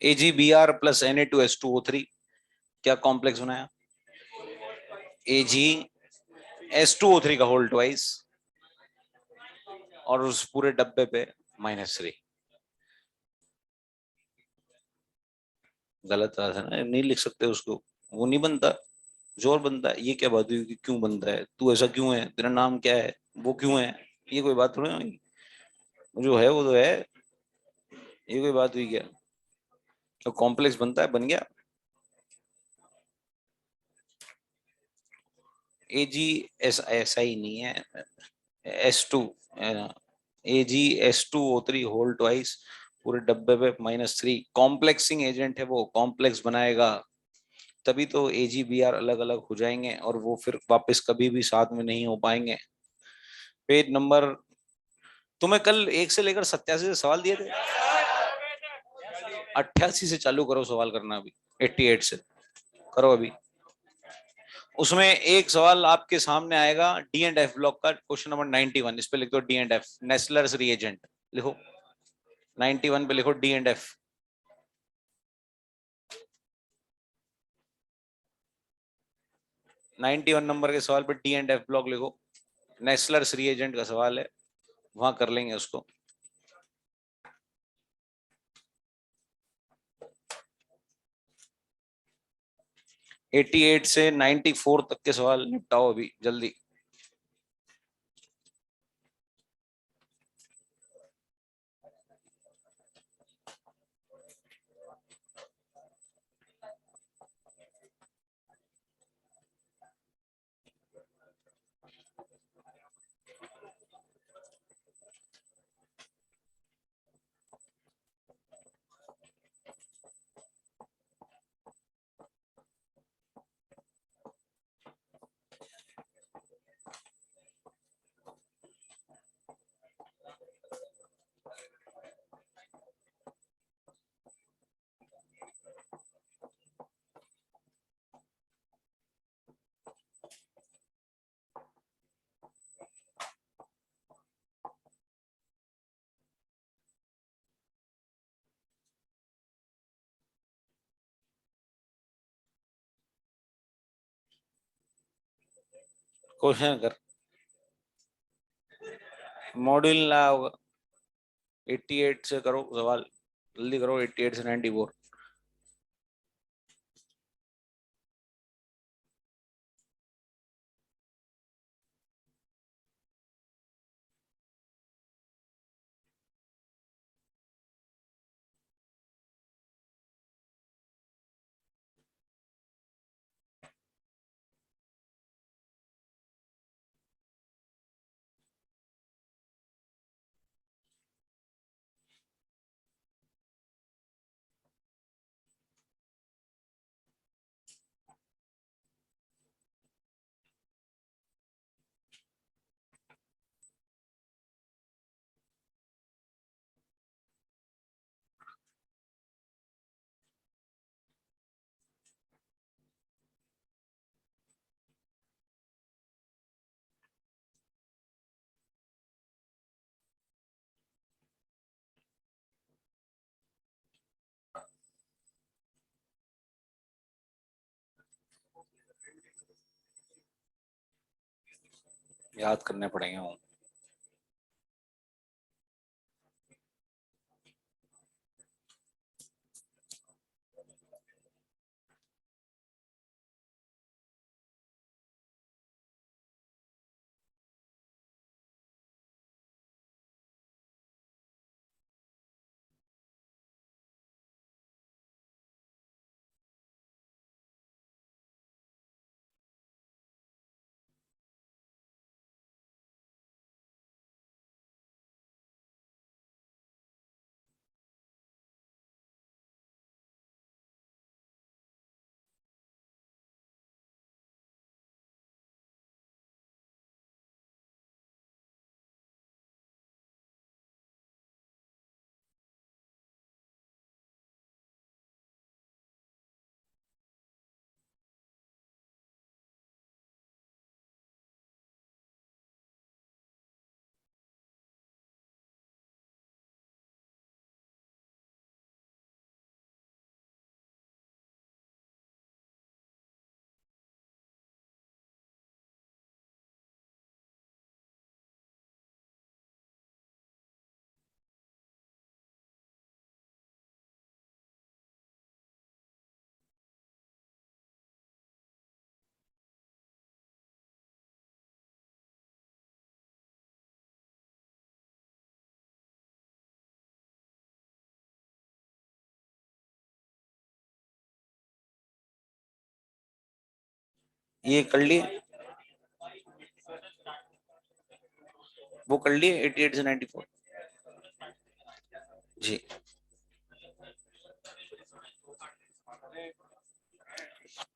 AgBr प्लस Na2S2O3 क्या कॉम्प्लेक्स बनाया? AgS2O3 का होल ट्वाइस और उस पूरे डब्बे पे -3। गलत था ना, नहीं लिख सकते उसको, वो नहीं बनता, जोर बनता है। ये क्या बात हुई कि क्यों बनता है, तू ऐसा क्यों है, तेरा नाम क्या है, वो क्यों है, ये कोई बात थोड़ी हुई। जो है वो तो है, ये कोई बात हुई क्या? तो कॉम्प्लेक्स बनता है, बन गया। ऐसा ही नहीं है। S2 AgS2O3 होल ट्वाइस पूरे डब्बे पे -3 कॉम्प्लेक्सिंग एजेंट है, वो कॉम्प्लेक्स बनाएगा, तभी तो AgBr अलग अलग हो जाएंगे और वो फिर वापस कभी भी साथ में नहीं हो पाएंगे। पेज नंबर, तुम्हें कल 1 से लेकर 87 से सवाल दिए थे, 88 से चालू करो सवाल करना, अभी 88 से करो अभी। उसमें एक सवाल आपके सामने आएगा डी एंड एफ ब्लॉक का, क्वेश्चन नंबर 91, इस पे लिख दो D and F, Nessler's reagent लिखो, 91 पे लिखो डी एंड एफ। 91 नंबर के सवाल पे डी एंड एफ ब्लॉक लिखो, नेस्लर्स रिएजेंट का सवाल है, वहां कर लेंगे उसको। एटी 88 से 94 तक के सवाल निपटाओ अभी जल्दी। क्वेश्चन कर, मॉड्यूल ना होगा। 88 से करो सवाल, जल्दी करो, 88 से 94। याद करने पड़ेंगे वो। ये कर लिए, वो कर लिए 88 से 94 जी।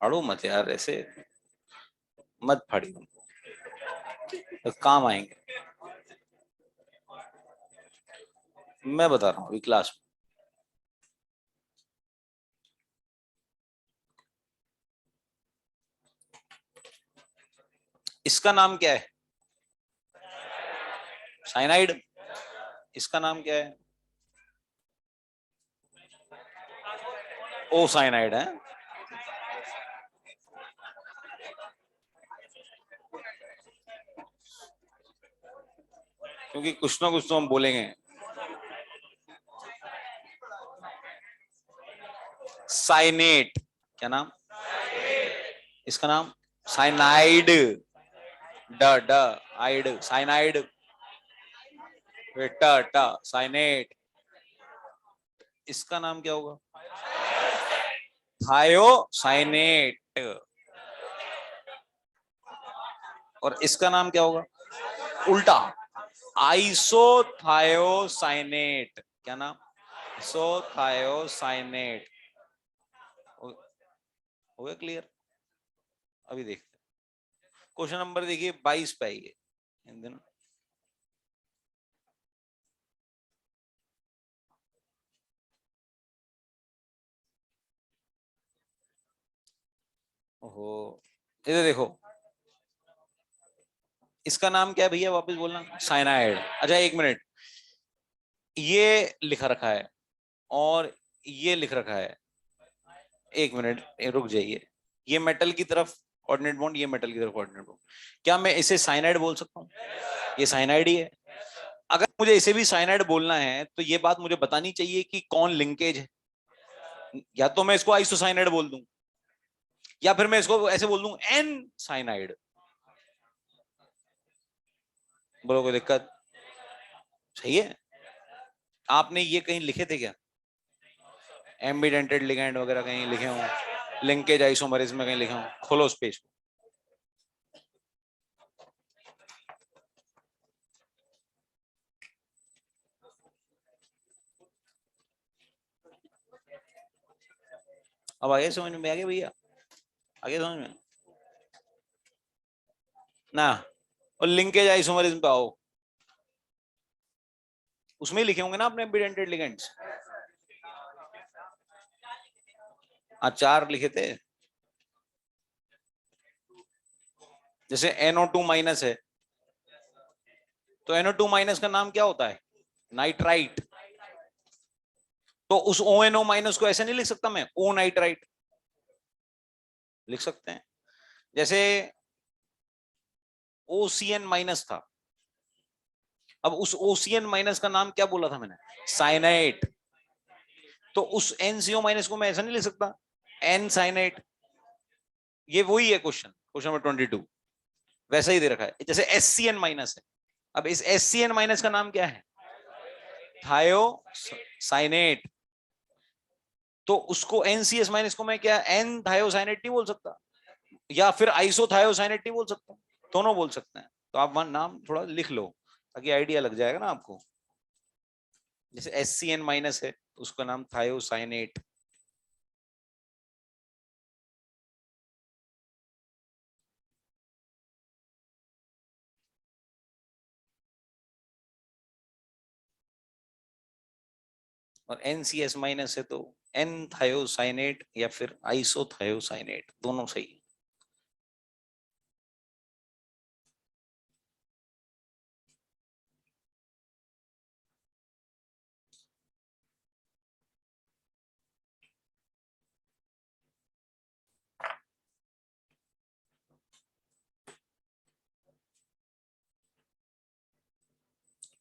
अड़ो मत यार ऐसे, मत फाड़ी उनको, तो काम आएंगे। मैं बता रहा हूँ अभी क्लास में। इसका नाम क्या है? साइनाइड। इसका नाम क्या है? ओ साइनाइड है। क्योंकि कुछ ना कुछ तो हम बोलेंगे। साइनेट। क्या नाम? इसका नाम साइनाइड। ड ड आइड साइनाइड। ट ट साइनेट। इसका नाम क्या होगा? थायोसाइनेट। और इसका नाम क्या होगा? उल्टा, आइसोथायोसाइनेट। क्या नाम? आइसोथायोसाइनेट। हो गया क्लियर? अभी देखते हैं क्वेश्चन नंबर, देखिए 22 पे आइए इन दिनों। ओहो, इधर देखो, इसका नाम क्या है भैया, वापस बोलना। साइनाइड। अच्छा एक मिनट, ये लिखा रखा है और ये लिख रखा है। एक मिनट रुक जाइए, ये मेटल की तरफ कोऑर्डिनेट बॉन्ड, ये मेटल की तरफ कोऑर्डिनेट बॉन्ड। क्या मैं इसे साइनाइड बोल सकता हूँ? ये साइनाइड ही है। अगर मुझे इसे भी साइनाइड बोलना है तो ये बात मुझे बतानी चाहिए कि कौन लिंकेज है। या तो मैं इसको आइसोसाइनाइड बोल दूं, या फिर मैं इसको ऐसे बोल दूं एन साइनाइड। बोलो कोई दिक्कत? सही है। आपने ये कहीं लिखे थे क्या? एम्बिडेंटेड लिगैंड वगैरह कहीं लिखे हो? लिंकेज आइसोमरिज में कहीं लिखे हो? खोलो उस पेज को। अब आगे समझ में आ गया भैया? आगे समझ में ना? और लिंकेज आइसोमरिज्म पे आओ, उसमें ही लिखे होंगे ना अपने एम्बिडेंटेड लिगेंड्स। हाँ 4 लिखे थे। जैसे NO2 माइनस है, तो NO2 माइनस का नाम क्या होता है? नाइट्राइट। तो उस ONO माइनस को ऐसे नहीं लिख सकता मैं, ओ नाइट्राइट? लिख सकते हैं। जैसे OCN माइनस था। अब उस OCN माइनस का नाम क्या बोला था मैंने? साइनाइड। तो उस NCO माइनस को मैं ऐसा नहीं लिख सकता, N साइनाइड। ये वही है क्वेश्चन, क्वेश्चन नंबर 22 वैसा ही दे रखा है जैसे SCN माइनस है। अब इस SCN माइनस का नाम क्या है? थायोसाइनेट। तो उसको NCS माइनस को मैं क्या N थायोसाइनेट नहीं बोल सकता, या फिर आइसोथायोसाइनेट नहीं बोल सकता? दोनों बोल सकते हैं। तो आप नाम थोड़ा लिख लो ताकि आइडिया लग जाएगा ना आपको। जैसे SCN माइनस है उसका नाम थायोसाइनेट। और NCS माइनस है तो N थायोसाइनेट या फिर आइसोथायोसाइनेट, दोनों सही है।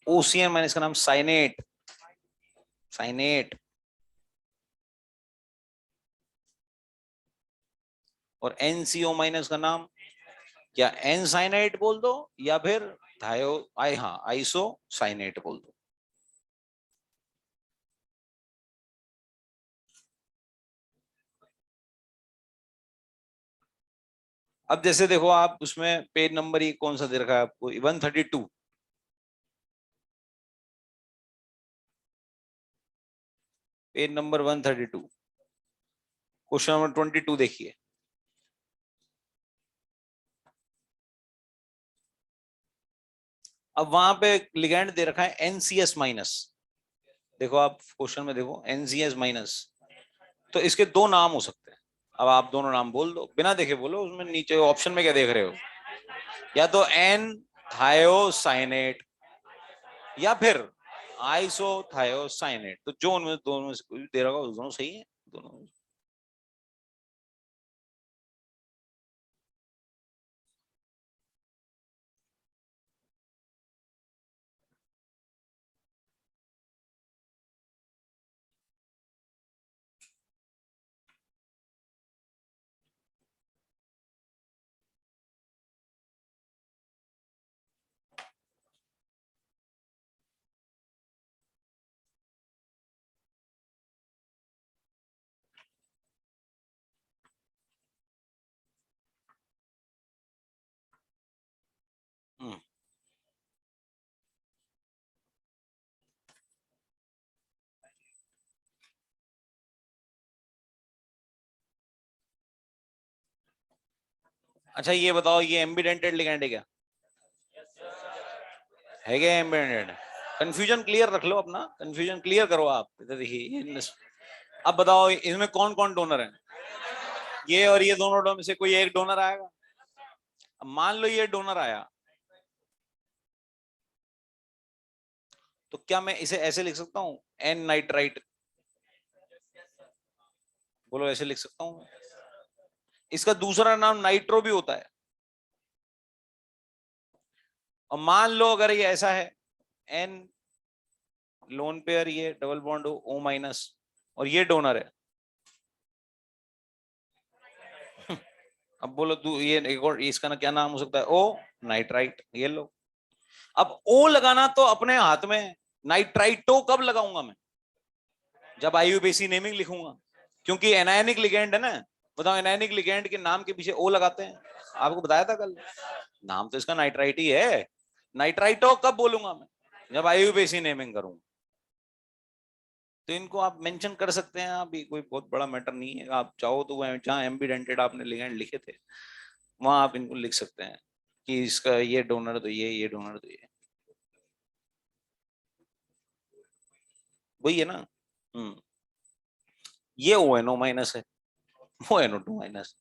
OCN माइनस का नाम साइनेट, साइनेट। और NCO माइनस का नाम या N साइनाइट बोल दो या फिर थायो हाँ आइसो साइनेट बोल दो। अब जैसे देखो आप उसमें पेज नंबर ही कौन सा दे रखा है आपको? 132। पेज नंबर 132 क्वेश्चन नंबर 22 देखिए। अब वहां पे लिगेंड दे रखा है NCS माइनस। देखो आप क्वेश्चन में देखो NCS माइनस, तो इसके दो नाम हो सकते हैं। अब आप दोनों नाम बोल दो, बिना देखे बोलो। उसमें नीचे ऑप्शन में क्या देख रहे हो? या तो N थायोसाइनेट या फिर आइसोथायोसाइनेट। तो जो उनमें दोनों में से कोई भी दे रहा होगा दोनों सही है, दोनों। हम्म। अच्छा ये बताओ, ये एम्बिडेंटेड लिगेंड है क्या? है क्या एम्बिडेंटेड? कंफ्यूजन क्लियर रख लो अपना, कंफ्यूजन क्लियर करो आप। इधर देखिए, अब बताओ इसमें कौन कौन डोनर है? ये और ये दोनों डोनर में से कोई एक डोनर आएगा। अब मान लो ये डोनर आया, तो क्या मैं इसे ऐसे लिख सकता हूँ N नाइट्राइट? बोलो ऐसे लिख सकता हूँ? इसका दूसरा नाम नाइट्रो भी होता है। और मान लो अगर ये ऐसा है N लोन पेयर, ये डबल बॉन्ड O माइनस, और ये डोनर है। अब बोलो तू ये एक और इसका ना क्या नाम हो सकता है? O nitrite. ये लो। अब O लगाना तो अपने हाथ में, नाइट्राइटो कब लगाऊंगा मैं? जब IUPAC नेमिंग लिखूंगा, क्योंकि एनायनिक लिगेंड है ना। बताओ एनायनिक लिगेंड के नाम के पीछे O लगाते हैं, आपको बताया था कल। नाम तो इसका नाइट्राइट ही है। नाइट्राइटो कब बोलूंगा मैं? जब IUPAC नेमिंग करूंगा। तो इनको आप मेंशन कर सकते हैं, आप कोई बहुत बड़ा मैटर नहीं है। आप चाहो तो जहां एम्बिडेंटेड आपने लिगेंड लिखे थे वहां आप इनको लिख सकते हैं कि इसका ये डोनर तो ये डोनर तो ये। वही है ना। हम्म। ये ONO माइनस है, वो NO2 माइनस।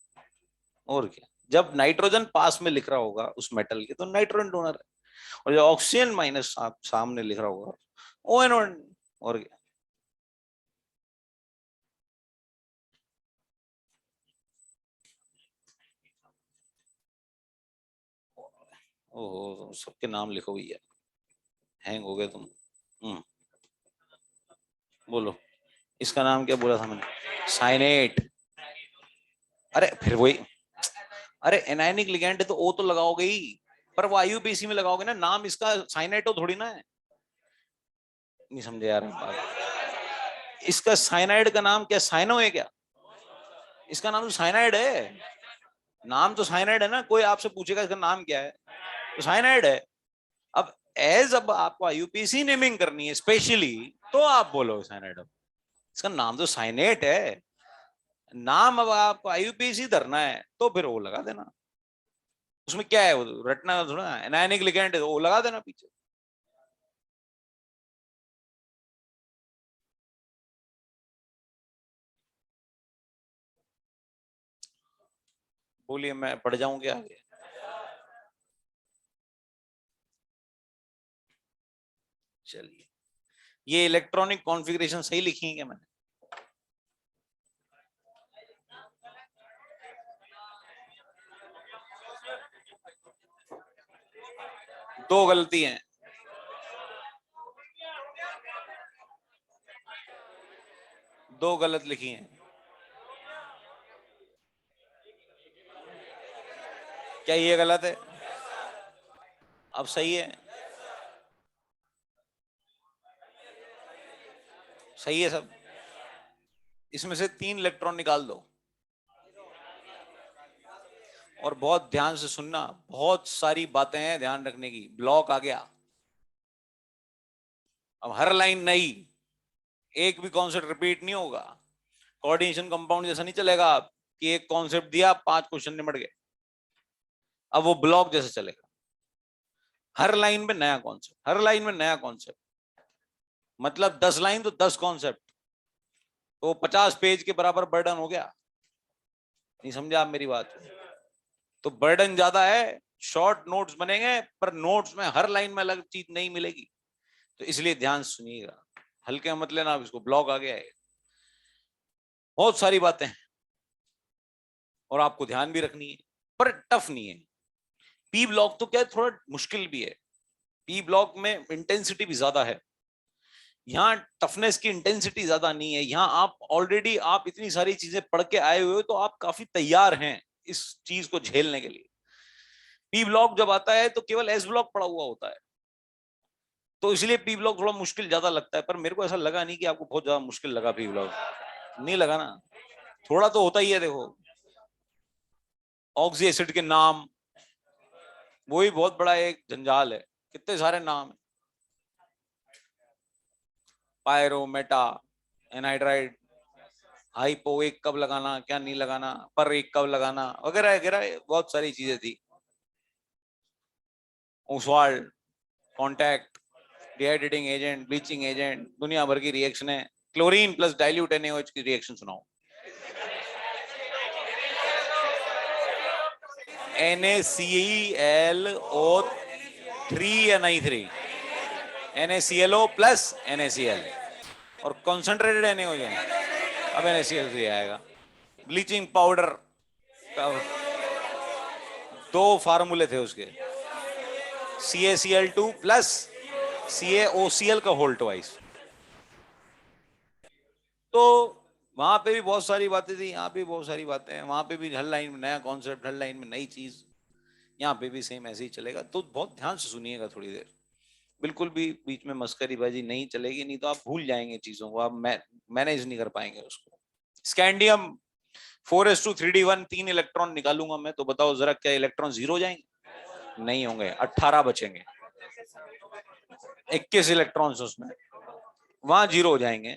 और क्या? जब नाइट्रोजन पास में लिख रहा होगा उस मेटल के तो नाइट्रोजन डोनर है, और जब ऑक्सीजन माइनस आप सामने लिख रहा होगा ONO। और क्या? ओहो, सबके नाम लिखो भैया, हैंग हो गए तुम। बोलो, इसका नाम क्या बोला था मैंने? साइनेट। अरे फिर वही, अरे एनायनिक लिगेंड है तो ओ तो लगाओगे ही, पर वो आईयूपीएसी में लगाओगे ना, नाम इसका साइनाइटो थोड़ी ना है। नहीं समझे यार बात। इसका साइनाइड का नाम क्या साइनो है क्या? इसका नाम तो साइनाइड है। नाम तो साइनाइड है ना, कोई आपसे पूछेगा इसका नाम क्या है तो साइनाइड है। अब अब आपको आईयूपीएसी नेमिंग करनी है स्पेशली, तो आप बोलो साइनाइड। इसका नाम तो साइनेट है। नाम अब आपको आईयूपीएसी धरना है तो फिर वो लगा देना। उसमें क्या है, वो रटना थोड़ा, एनायनिक लिगेंड है वो लगा देना पीछे। बोलिए, मैं पढ़ जाऊं क्या आगे? चलिए, ये इलेक्ट्रॉनिक कॉन्फ़िगरेशन सही लिखी है क्या मैंने? दो गलती हैं। दो गलत लिखी हैं। क्या ये गलत है? अब सही है? सही है सब? इसमें से 3 इलेक्ट्रॉन निकाल दो। और बहुत ध्यान से सुनना, बहुत सारी बातें हैं ध्यान रखने की। ब्लॉक आ गया, अब हर लाइन नई, एक भी कॉन्सेप्ट रिपीट नहीं होगा। कोऑर्डिनेशन कंपाउंड जैसा नहीं चलेगा कि एक कॉन्सेप्ट दिया 5 क्वेश्चन निपट गए। अब वो ब्लॉक जैसे चलेगा, हर लाइन में नया कॉन्सेप्ट, हर लाइन में नया कॉन्सेप्ट। मतलब 10 लाइन तो 10 कॉन्सेप्ट, तो 50 पेज के बराबर बर्डन हो गया। नहीं समझा आप मेरी बात? तो बर्डन ज्यादा है, शॉर्ट नोट्स बनेंगे पर नोट्स में हर लाइन में अलग चीज नहीं मिलेगी। तो इसलिए ध्यान सुनिएगा, हल्के मत लेना। अब इसको ब्लॉक आ गया है, बहुत सारी बातें हैं और आपको ध्यान भी रखनी है, पर टफ नहीं है। पी ब्लॉक तो क्या है, थोड़ा मुश्किल भी है। पी ब्लॉक में इंटेंसिटी भी ज्यादा है। यहाँ टफनेस की इंटेंसिटी ज्यादा नहीं है। यहाँ आप ऑलरेडी आप इतनी सारी चीजें पढ़ के आए हुए हो, तो आप काफी तैयार हैं इस चीज को झेलने के लिए। पी ब्लॉक जब आता है तो केवल एस ब्लॉक पड़ा हुआ होता है, तो इसलिए पी ब्लॉक थोड़ा मुश्किल ज्यादा लगता है। पर मेरे को ऐसा लगा नहीं कि आपको बहुत ज्यादा मुश्किल लगा पी ब्लॉक। नहीं लगा ना? थोड़ा तो होता ही है। देखो, ऑक्सी एसिड के नाम, वो ही बहुत बड़ा एक जंजाल है। कितने सारे नाम है, पायरो, मेटा, एनहाइड्राइड, हाइपो एक कब लगाना, क्या नहीं लगाना, पर एक कब लगाना, वगैरह वगैरह बहुत सारी चीजें थी। Oswald, contact, dehydrating agent, bleaching agent, दुनिया भर की रिएक्शन है। क्लोरीन प्लस डाइल्यूट NaOH की रिएक्शन सुनाओ। NaClO3 या नहीं 3? NaClO प्लस NaCl और कॉन्सेंट्रेटेड NaOH है। अब NaCl3 आएगा। ब्लीचिंग पाउडर का 2 फार्मूले थे उसके, CaCl2 प्लस CaOCl का होल ट्वाइस। तो वहां पे भी बहुत सारी बातें थी, यहाँ पे बहुत सारी बातें हैं। वहां पे भी हर लाइन में नया कॉन्सेप्ट, हर लाइन में नई चीज। यहाँ पे भी सेम ऐसे ही चलेगा, तो बहुत ध्यान से सुनिएगा थोड़ी देर। बिल्कुल भी बीच में मस्करीबाजी नहीं चलेगी, नहीं तो आप भूल जाएंगे चीजों को, आप मैनेज नहीं कर पाएंगे उसको। स्कैंडियम 4s2 3d1, 3 इलेक्ट्रॉन निकालूंगा मैं, तो बताओ जरा, क्या इलेक्ट्रॉन जीरो जाएंगे? नहीं होंगे, 18 बचेंगे। 21 इलेक्ट्रॉन्स उसमें, वहां जीरो हो जाएंगे।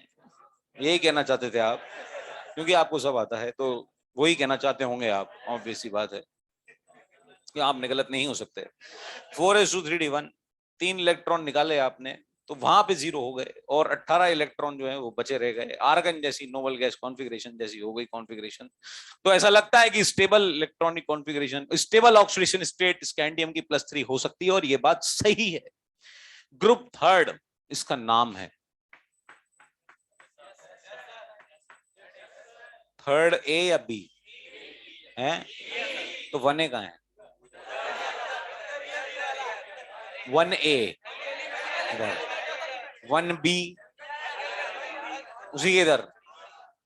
यही कहना चाहते थे आप, क्योंकि आपको सब आता है, तो वही कहना चाहते होंगे आप। ऑब्वियस सी बात है कि आपने गलत नहीं हो सकते। 4s2 3d1, 3 इलेक्ट्रॉन निकाले आपने, तो वहां पे जीरो हो गए और 18 इलेक्ट्रॉन जो है वो बचे रह गए। आर्गन जैसी नोबल गैस कॉन्फ़िगरेशन जैसी हो गई कॉन्फ़िगरेशन। तो ऐसा लगता है कि stable electronic configuration, stable oxidation state scandium की +3 हो सकती है, और ये बात सही है। ग्रुप थर्ड इसका नाम है। थर्ड ए या बी है? तो 1A का है। 1A इधर, 1B उसी के इधर,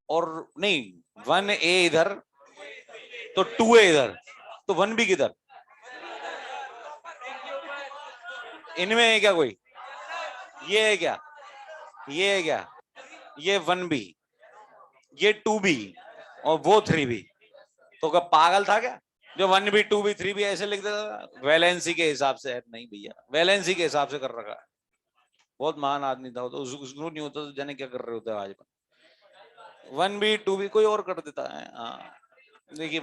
और नहीं 1A इधर तो 2A इधर, तो 1B किधर? इनमें है क्या कोई? ये है क्या? ये है क्या? ये 1B, ये 2B और वो 3B। तो क्या पागल था क्या जो 1B 2B 3B ऐसे लिख देता? वैलेंसी के हिसाब से है। नहीं भैया, वैलेंसी के हिसाब से कर रखा है। बहुत महान आदमी था तो उसको नहीं होता तो जाने क्या कर रहे होते आज। 1B 2B कोई और कर देता है। हाँ देखिए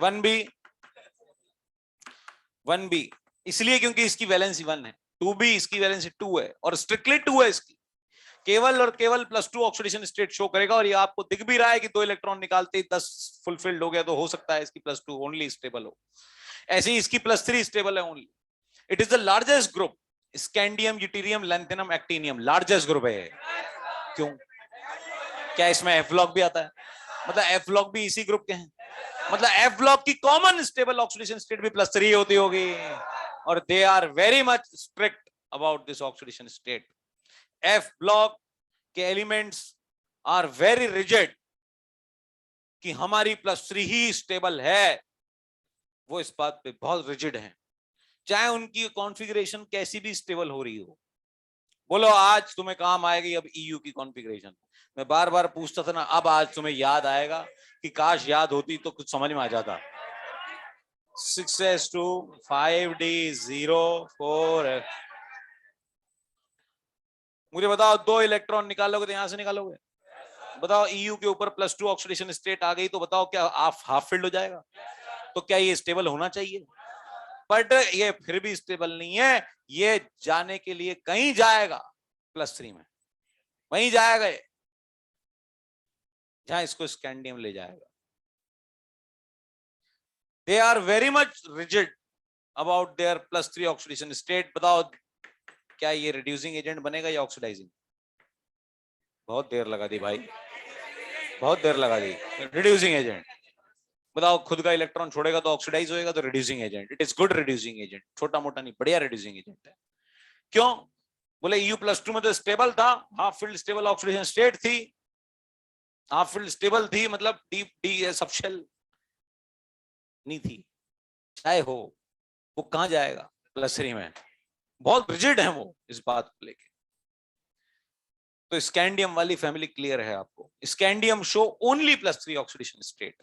1B इसलिए क्योंकि इसकी वैलेंसी 1 है, 2B इसकी वैलेंसी 2 है और स्ट्रिक्टली 2 है इसकी। केवल और केवल +2 ऑक्सीडेशन स्टेट शो करेगा, और ये आपको दिख भी रहा है कि 2 इलेक्ट्रॉन निकालते ही 10 फुलफिल्ड हो गया, तो हो सकता है इसकी +2 ओनली स्टेबल हो। ऐसे ही इसकी +3 स्टेबल है only. It is the largest group, scandium yttrium lanthanum actinium largest group है। क्यों? क्या इसमें एफ ब्लॉक भी आता है? मतलब एफ ब्लॉक भी इसी ग्रुप के हैं, मतलब एफ ब्लॉक की कॉमन स्टेबल ऑक्सीडेशन स्टेट भी +3 होती होगी, और they are very much strict about this oxidation state. F block के एलिमेंट्स आर वेरी रिजिड कि हमारी +3 ही स्टेबल है, वो इस बात पे बहुत रिजिड है, चाहे उनकी कॉन्फ़िगरेशन कैसी भी स्टेबल हो रही हो। बोलो आज तुम्हें काम आएगी अब ईयू की कॉन्फ़िगरेशन। मैं बार बार पूछता था ना, अब आज तुम्हें याद आएगा कि काश याद होती तो कुछ समझ में आ जाता। 6s2 5d0 4। मुझे बताओ 2 इलेक्ट्रॉन निकालोगे तो यहां से निकालोगे? बताओ ईयू के ऊपर +2 ऑक्सीडेशन स्टेट आ गई तो बताओ क्या हाफ फिल्ड हो जाएगा? तो क्या ये स्टेबल होना चाहिए? बट ये फिर भी स्टेबल नहीं है, ये जाने के लिए कहीं जाएगा +3 में, वहीं जाएगा ये जहां इसको स्कैंडियम ले जाएगा। They are very much rigid about their +3 oxidation state. बताओ क्या ये रिड्यूसिंग एजेंट बनेगा या ऑक्सीडाइजिंग? बहुत देर लगा दी भाई, बहुत देर लगा दी। Reducing agent. बताओ खुद का इलेक्ट्रॉन छोड़ेगा तो ऑक्सीडाइज होएगा, तो reducing agent. It is good reducing agent, छोटा मोटा नहीं, बढ़िया रिड्यूसिंग एजेंट है। क्यों? बोले EU+2 में तो स्टेबल था, half field stable oxidation state थी, हाफ फील्ड स्टेबल थी, मतलब डीप डी सबशेल नहीं थी। चाहे हो, वो कहां जाएगा +3 में? बहुत रिजिड है वो इस बात को लेके। तो स्कैंडियम वाली फैमिली क्लियर है आपको? Scandium show only +3 oxidation state,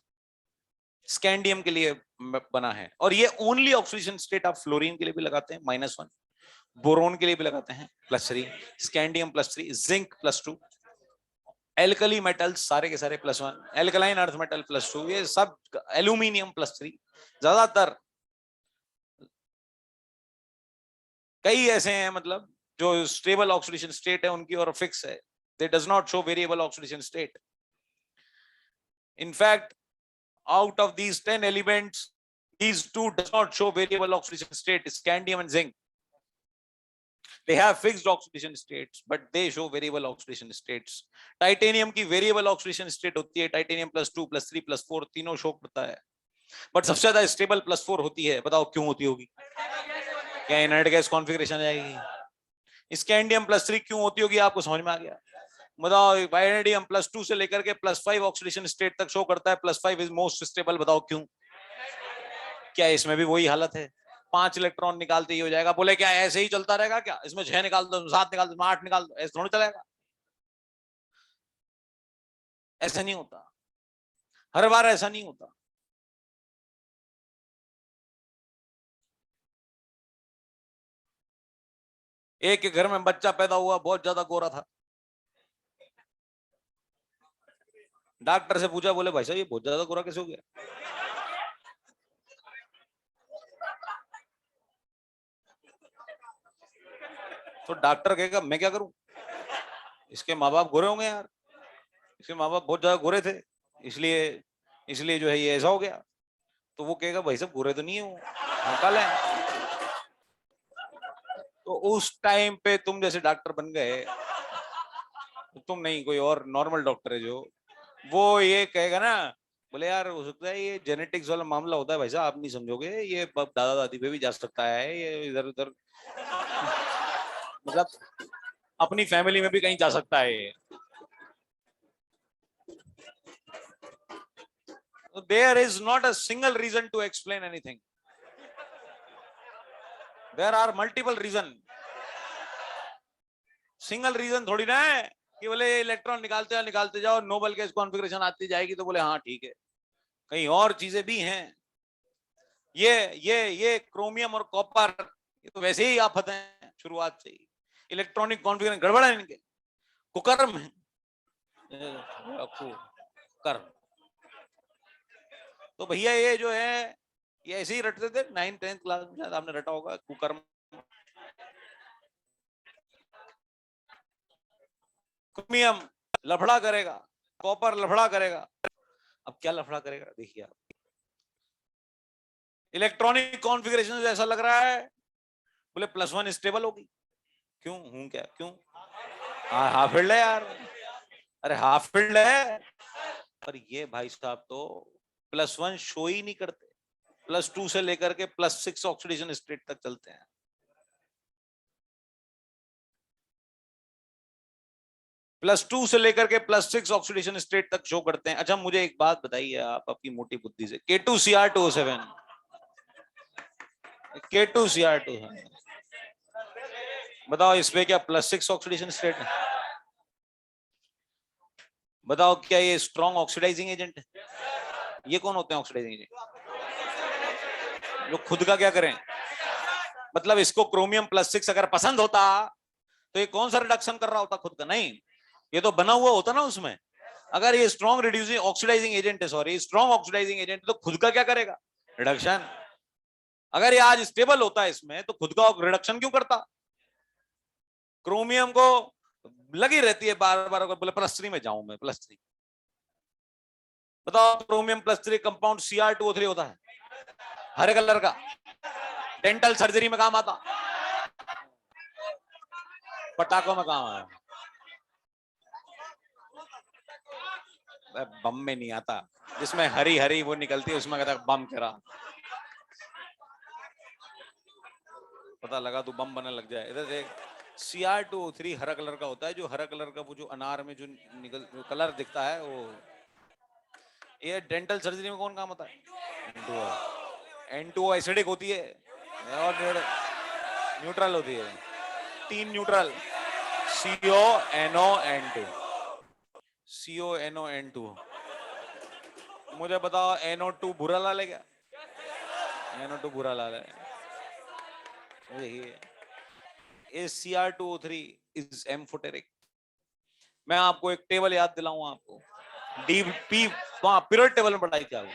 scandium के लिए बना है। और ये ओनली ऑक्सीडेशन स्टेट आप फ्लोरीन के लिए भी लगाते हैं -1, बोरोन के लिए भी लगाते हैं +3, स्कैंडियम +3, जिंक +2, एल्कली मेटल्स सारे के सारे +1, एल्कलाइन अर्थ मेटल +2, ये सब, एल्यूमिनियम +3। ज्यादातर कई ऐसे हैं मतलब जो स्टेबल ऑक्सीडेशन स्टेट है उनकी और फिक्स है, दे does not show variable oxidation state. In fact out of these 10 elements, these two does not show variable oxidation state, scandium and zinc. They have fixed oxidation states, but they show variable oxidation states. Titanium की वेरिएबल ऑक्सीडेशन स्टेट होती है, टाइटेनियम +2 +3 +4 तीनों शो करता है, बट सबसे ज्यादा स्टेबल +4 होती है। बताओ क्यों होती होगी? क्या इनर्ट गैस कॉन्फ़िगरेशन आएगी? स्कैंडियम +3 क्यों होती होगी? आपको समझ में आ गया? बताओ वाइनेडियम +2 से लेकर के +5 ऑक्सीडेशन स्टेट तक शो करता है, +5 इज मोस्ट स्टेबल। बताओ क्यों? क्या इसमें भी वही हालत है? 5 इलेक्ट्रॉन निकालते ही हो जाएगा? बोले क्या ऐसे ही चलता रहेगा क्या? इसमें 6 निकाल दो, 7 निकाल दो, 8 निकाल दो, ऐसे थोड़ा चलेगा। ऐसा नहीं होता, हर बार ऐसा नहीं होता। एक के घर में बच्चा पैदा हुआ, बहुत ज्यादा गोरा था, डॉक्टर से पूछा, बोले भाई साहब ये बहुत ज्यादा गोरा कैसे हो गया? तो डॉक्टर कहेगा मैं क्या करूं, इसके माँ बाप गोरे होंगे यार, इसके माँ बाप बहुत ज्यादा गोरे थे, इसलिए इसलिए जो है ये ऐसा हो गया। तो वो कहेगा भाई साहब गोरे तो नहीं है वो, काले हैं। तो उस टाइम पे तुम जैसे डॉक्टर बन गए, तो तुम नहीं, कोई और नॉर्मल डॉक्टर है जो, वो ये कहेगा ना, बोले यार हो सकता है ये जेनेटिक्स वाला मामला होता है भाई साहब, आप नहीं समझोगे, ये दादा दादी पे भी जा सकता है, ये इधर उधर मतलब अपनी फैमिली में भी कहीं जा सकता है ये। There is not a single reason to explain anything. There are multiple reason. Single reason थोड़ी ना है कि बोले इलेक्ट्रॉन निकालते जाओ, नोबल गैस कॉन्फ़िगरेशन आती जाएगी तो बोले हाँ ठीक है। कहीं और चीजें भी हैं। ये क्रोमियम और कॉपर, ये तो वैसे ही आफत हैं शुरुआत से ही। इलेक्ट्रॉनिक कॉन्फ़िगरेशन गड़बड़ है इनके, कुकर्म है, कुकर्म। तो भैया ये जो है ये ऐसे ही रटते थे 9th 10th क्लास में, शायद आपने रटा होगा कुकर्म। क्रोमियम लफड़ा करेगा, कॉपर लफड़ा करेगा। अब क्या लफड़ा करेगा देखिए आप। इलेक्ट्रॉनिक कॉन्फ़िगरेशन ऐसा लग रहा है बोले +1 स्टेबल होगी। क्यों हूं क्या, क्यों? हाफ फील्ड है यार, अरे हाफ फील्ड है। पर ये भाई साहब तो +1 शो ही नहीं करते, +2 से लेकर के +6 ऑक्सीडेशन स्टेट तक चलते हैं। +2 से लेकर के +6 ऑक्सीडेशन स्टेट तक शो करते हैं। अच्छा मुझे एक बात बताइए आप अपनी मोटी बुद्धि से, K2Cr2O7, K2Cr2, बताओ इसमें क्या +6 ऑक्सीडेशन स्टेट है? बताओ क्या ये स्ट्रॉन्ग ऑक्सीडाइजिंग एजेंट है? ये कौन होते हैं ऑक्सीडाइजिंग एजेंट? जो खुद का क्या करें, मतलब इसको क्रोमियम +6 अगर पसंद होता तो ये कौन सा रिडक्शन कर रहा होता खुद का? नहीं, ये तो बना हुआ होता ना उसमें। अगर ये स्ट्रॉन्ग रिड्यूसिंग ऑक्सीडाइजिंग एजेंट है, सॉरी स्ट्रॉन्ग ऑक्सीडाइजिंग एजेंट, तो खुद का क्या करेगा? रिडक्शन। अगर ये आज स्टेबल होता है इसमें तो खुद का रिडक्शन क्यों करता? क्रोमियम को लगी रहती है बार बार, बोले +3 में जाऊं मैं, +3। बताओ क्रोमियम +3 कंपाउंड Cr2O3 होता है, हरे कलर का, डेंटल सर्जरी में काम आता, पटाखों में काम आया, बम में नहीं आता। जिसमें हरी हरी वो निकलती है उसमें कहता बम करा, पता लगा तो बम बनने लग जाए। इधर देख, Cr2O3 हरा कलर का होता है, जो हरा कलर का वो जो अनार में जो जो कलर दिखता है वो। ये डेंटल सर्जरी में कौन काम होता है? N2O एसिडिक होती है और न्यूट्रल होती है, 3 न्यूट्रल, CONO CONO मुझे बताओ NO2 बुरा लाल है क्या? NO2 बुरा लाल है। Cr2O3 is amphoteric. मैं आपको एक टेबल याद दिलाऊं आपको, DP वहां पीरियड टेबल में पढ़ाई क्या हुई,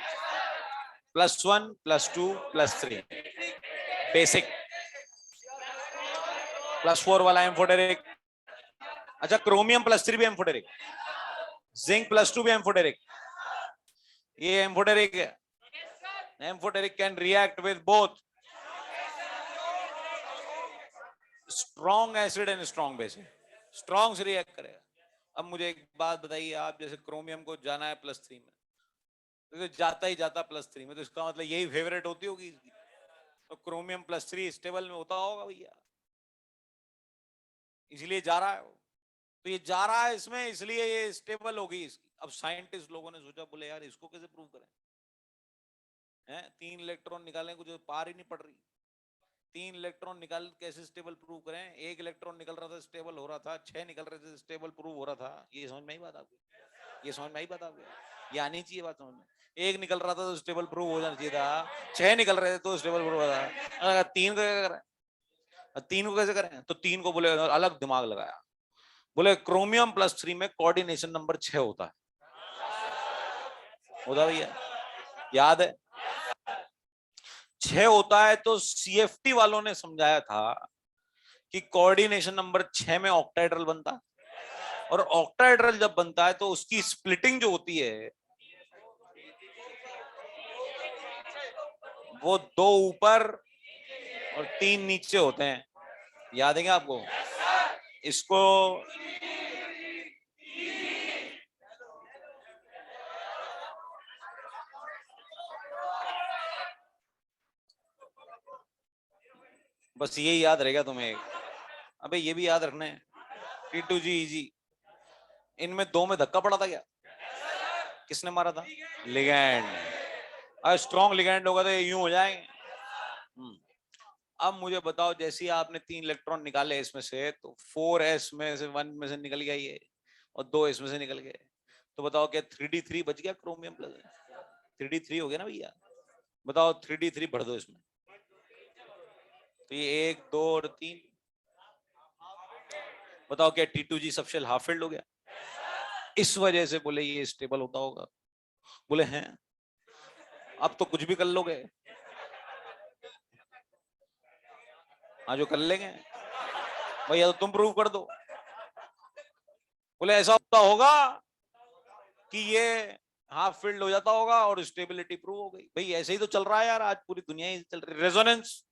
+1 +2 +3 बेसिक, +4 वाला एम्फोटेरिक। अच्छा क्रोमियम +3 भी एम्फोटेरिक, जिंक +2 भी एम्फोटेरिक। ये एम्फोटेरिक है, amphoteric can react with both strong acid and strong basic, strong से रिएक्ट करेगा। अब मुझे एक बात बताइए आप, जैसे क्रोमियम को जाना है +3 में, तो जाता ही जाता +3 में, तो इसका मतलब यही फेवरेट होती होगी इसकी। तो क्रोमियम +3 स्टेबल में होता होगा भैया, इसलिए जा रहा है वो। तो ये जा रहा है इसमें, इसलिए ये स्टेबल होगी इसकी। अब साइंटिस्ट लोगों ने सोचा, बोले यार इसको कैसे प्रूव करें, हैं 3 इलेक्ट्रॉन निकालने को जो पार ही नहीं पड़ रही। 3 इलेक्ट्रॉन निकाल कैसे स्टेबल प्रूव करें? 1 इलेक्ट्रॉन निकल रहा था स्टेबल हो रहा था, 6 निकल रहे थे स्टेबल प्रूव हो रहा था। ये समझ में आई बात आपको? ये समझ में आई बात आपको? ये आनी चाहिए बात समझ में। 1 निकल रहा था तो स्टेबल प्रूव हो जाना चाहिए था, 6 निकल रहे थे तो स्टेबल प्रूव हो रहा था। 3 को क्या करें? 3 को कैसे करें? तो 3 को बोले अलग दिमाग लगाया, बोले क्रोमियम +3 में कोऑर्डिनेशन नंबर 6 होता है। होता भैया, याद है 6 होता है। तो CFT वालों ने समझाया था कि कोऑर्डिनेशन नंबर 6 में ऑक्टाहेड्रल बनता है, और ऑक्टाहेड्रल जब बनता है तो उसकी स्प्लिटिंग जो होती है वो 2 ऊपर और 3 नीचे होते हैं। याद है क्या आपको? इसको बस यही याद रहेगा तुम्हें। अबे ये भी याद रखना है, T2G इनमें दो में धक्का पड़ा था क्या? किसने मारा था? लिगैंड। अगर स्ट्रॉन्ग लिगैंड होगा तो ये यूं हो जाएंगे। अब मुझे बताओ, जैसे ही आपने 3 इलेक्ट्रॉन निकाले इसमें से, तो 4s में से 1 में से निकल गया ये, और 2 इसमें से निकल गए, तो बताओ क्या 3d3 बच गया क्रोमियम प्लस? 3d3 हो गया ना भैया? बताओ 3d3 भर दो इसमें, तो ये 1 2 और 3। बताओ क्या T2G सबशेल हाफ फिल्ड हो गया? इस वजह से बोले ये स्टेबल होता होगा। बोले हैं, अब तो कुछ भी कर लोगे। हाँ, जो कर लेंगे भैया, तो तुम प्रूव कर दो। बोले ऐसा होता होगा कि ये हाफ फिल्ड हो जाता होगा और स्टेबिलिटी प्रूव हो गई। भाई ऐसे ही तो चल रहा है यार, आज पूरी दुनिया ही चल रही। रेजोनेंस,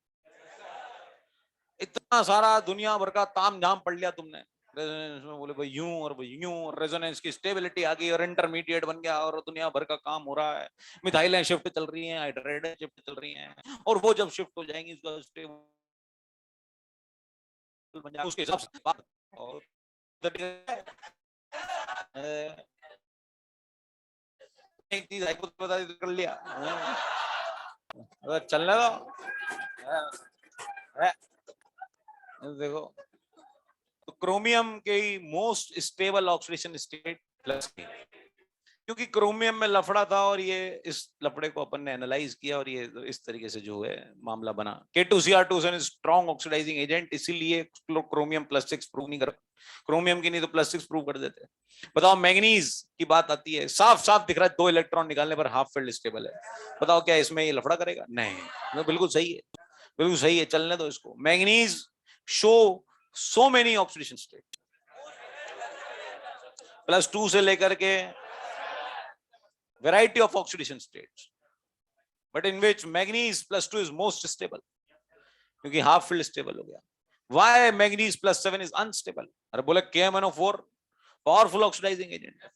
इतना सारा दुनिया भर का ताम झाम पढ़ लिया तुमने। रेजोनेंस में बोले भाई यूं और भाई यूं, और रेजोनेंस की स्टेबिलिटी आ गई और इंटरमीडिएट बन गया और दुनिया भर का काम हो रहा है। मिथाइलें शिफ्ट चल रही हैं, हाइड्रेट शिफ्ट चल रही हैं, और वो जब शिफ्ट हो जाएंगी उसका स्टेबल बन जाएगा, उसके हिसाब से बात। और एक चीज बता दी कर लिया, चलने दो। देखो, तो क्रोमियम के most stable oxidation state plus, क्योंकि क्रोमियम में लफड़ा था और ये इस लफड़े को अपन ने एनालाइज किया और ये इस तरीके से जो है मामला बना। K2Cr2 स्ट्रॉन्ग ऑक्सीडाइजिंग एजेंट, इसीलिए क्रोमियम +6 प्रूव नहीं कर, क्रोमियम की नहीं तो +6 प्रूव कर देते। बताओ मैग्नीज की बात आती है, साफ साफ दिख रहा है 2 इलेक्ट्रॉन निकालने पर हाफ फील्ड स्टेबल है। बताओ क्या इसमें ये लफड़ा करेगा? नहीं, बिल्कुल सही है, बिल्कुल सही है, चलने दो इसको। Manganese show so many oxidation state, +2 से लेकर के variety of oxidation states, but in which manganese +2 is most stable, क्योंकि हाफ फील्ड स्टेबल हो गया। Why manganese +7 is unstable? अरे बोले KMnO4 पावरफुल ऑक्सीडाइजिंग एजेंट,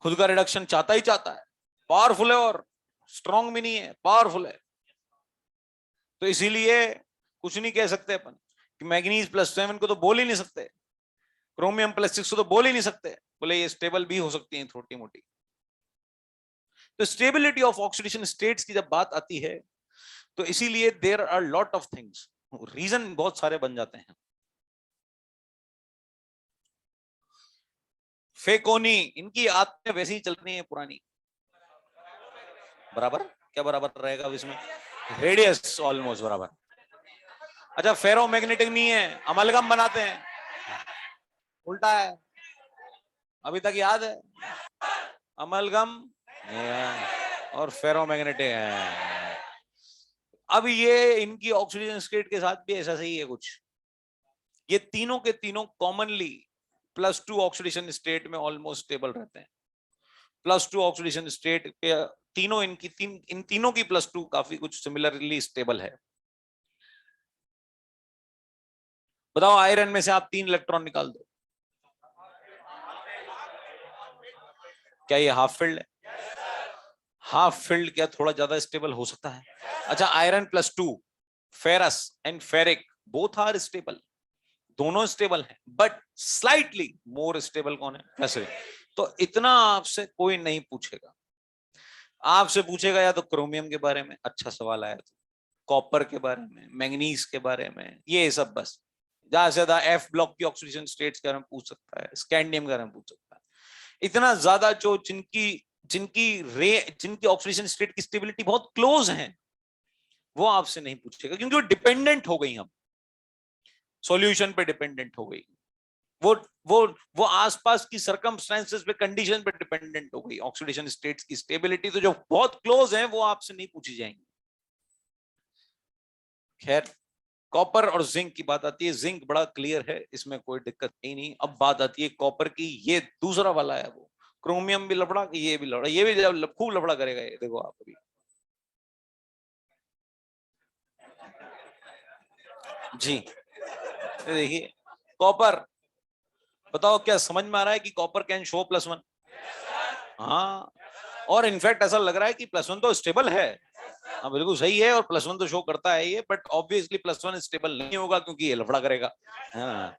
खुद का रिडक्शन चाहता ही चाहता है, पावरफुल है, और स्ट्रॉन्ग भी नहीं है, पावरफुल है। तो इसीलिए कुछ नहीं कह सकते अपन कि मैग्नीज +7 को तो बोल ही नहीं सकते, क्रोमियम +6 को तो बोल ही नहीं सकते। बोले ये स्टेबल भी हो सकती है छोटी मोटी। तो स्टेबिलिटी ऑफ ऑक्सीडेशन स्टेट्स की जब बात आती है, तो इसीलिए there are lot of things, reason बहुत सारे बन जाते हैं। फेकोनी, इनकी आदतें वैसी ही चल रही है पुरानी, बराबर। क्या बराबर रहेगा इसमें? रेडियस ऑलमोस्ट बराबर। अच्छा, फेरोमैग्नेटिक नहीं है, अमलगम बनाते हैं, उल्टा है, अभी तक याद है? अमलगम और फेरोमैग्नेटिक है। अब ये इनकी ऑक्सीजन स्टेट के साथ भी ऐसा सही है कुछ। ये तीनों के तीनों कॉमनली +2 ऑक्सीडेशन स्टेट में ऑलमोस्ट स्टेबल रहते हैं। +2 ऑक्सीडेशन स्टेट के तीनों, इन तीनों की +2 काफी कुछ सिमिलरली स्टेबल है। बताओ आयरन में से आप 3 इलेक्ट्रॉन निकाल दो, क्या ये हाफ फील्ड है? हाफ फील्ड क्या थोड़ा ज्यादा स्टेबल हो सकता है? अच्छा, iron +2, ferrous and ferric both are stable, दोनों स्टेबल हैं, बट स्लाइटली मोर स्टेबल कौन है? कैसे? तो इतना आपसे कोई नहीं पूछेगा, आपसे पूछेगा या तो क्रोमियम के बारे में, अच्छा सवाल आया, तो कॉपर के बारे में, मैंगनीज के बारे में, ये सब बस। ज्यादा से ज्यादा F ब्लॉक की ऑक्सीडेशन स्टेट्स के बारे में पूछ सकता है, स्कैंडियम के बारे में पूछ सकता है। इतना ज्यादा जो जिनकी ऑक्सीडेशन स्टेट की स्टेबिलिटी बहुत क्लोज है, वो आपसे नहीं पूछेगा, क्योंकि वो डिपेंडेंट हो गई, हम सॉल्यूशन पे डिपेंडेंट हो गई, वो वो वो आसपास की सर्कमस्टेंसेस पे, कंडीशन पे डिपेंडेंट हो गई। ऑक्सीडेशन स्टेट्स की स्टेबिलिटी तो जो बहुत क्लोज है वो आपसे नहीं पूछी जाएंगी। खैर, कॉपर और जिंक की बात आती है, जिंक बड़ा क्लियर है, इसमें कोई दिक्कत ही नहीं। अब बात आती है कॉपर की, ये दूसरा वाला है वो, क्रोमियम भी लफड़ा, ये भी लफड़ा, ये भी खूब लफड़ा करेगा ये, देखो आप अभी। जी देखिए, कॉपर, बताओ क्या समझ में आ रहा है कि कॉपर कैन शो +1? हाँ, और इनफैक्ट ऐसा लग रहा है कि +1 तो स्टेबल है, हाँ बिल्कुल सही है, और +1 तो शो करता है ये, बट ऑब्वियसली +1 स्टेबल नहीं होगा क्योंकि ये लफड़ा करेगा। हाँ,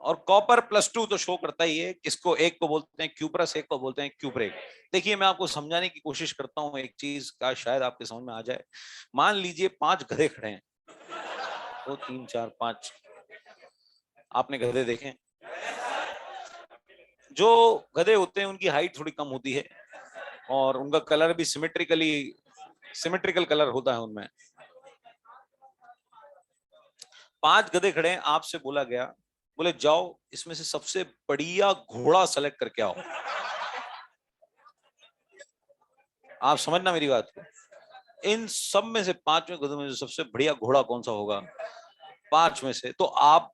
और कॉपर +2 तो शो करता ही है। इसको एक को बोलते हैं क्यूप्रस, एक को बोलते हैं क्यूब्रेक। देखिए मैं आपको समझाने की कोशिश करता हूँ एक चीज का, शायद आपके समझ में आ जाए। मान लीजिए 5 गधे खड़े हैं, 2 3 4 5, आपने गधे देखे? जो गधे होते हैं उनकी हाइट थोड़ी कम होती है और उनका कलर भी सिमेट्रिकल कलर होता है उनमें। 5 गधे खड़े हैं, आपसे बोला गया, बोले जाओ इसमें से सबसे बढ़िया घोड़ा सेलेक्ट करके आओ। आप समझना मेरी बात को, इन सब में से 5 गधों में से सबसे बढ़िया घोड़ा कौन सा होगा 5 में से, तो आप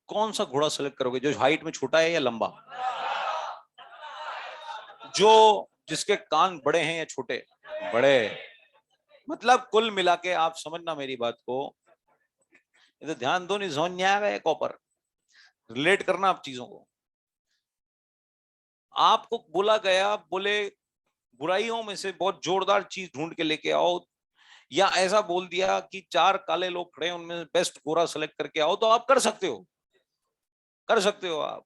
कौन सा घोड़ा सेलेक्ट करोगे? जो हाइट में छोटा है या लंबा? जो जिसके कान बड़े हैं या छोटे? बड़े। मतलब कुल मिला के आप समझना मेरी बात को, ये तो ध्यान दो, नहीं समझ नहीं आएगा ये कॉपर, रिलेट करना आप चीजों को। आपको बोला गया, बोले बुराइयों में से बहुत जोरदार चीज ढूंढ के लेके आओ, या ऐसा बोल दिया कि 4 काले लोग खड़े हैं उनमें बेस्ट गोरा सेलेक्ट करके आओ, तो आप कर सकते हो, कर सकते हो आप।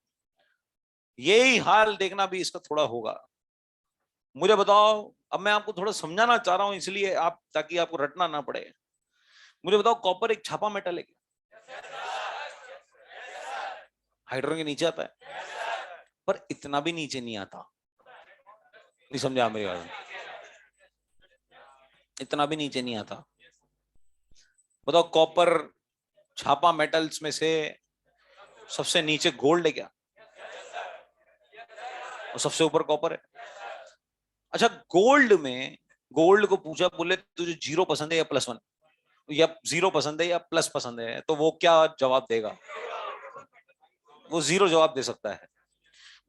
यही हाल देखना भी इसका थोड़ा होगा। मुझे बताओ, अब मैं आपको थोड़ा समझाना चाह रहा हूं इसलिए, आप ताकि आपको रटना ना पड़े। मुझे बताओ, कॉपर एक छापा मेटल है? हाइड्रोजन के नीचे आता है, पर इतना भी नीचे नहीं आता। नहीं समझा मेरी बात? इतना भी नीचे नहीं आता। बताओ, कॉपर छापा मेटल्स में से सबसे नीचे गोल्ड है क्या, और सबसे ऊपर कॉपर है? अच्छा, गोल्ड को पूछा, बोले तुझे 0 पसंद है या +1, या 0 पसंद है या प्लस पसंद है, तो वो क्या जवाब देगा? वो 0 जवाब दे सकता है।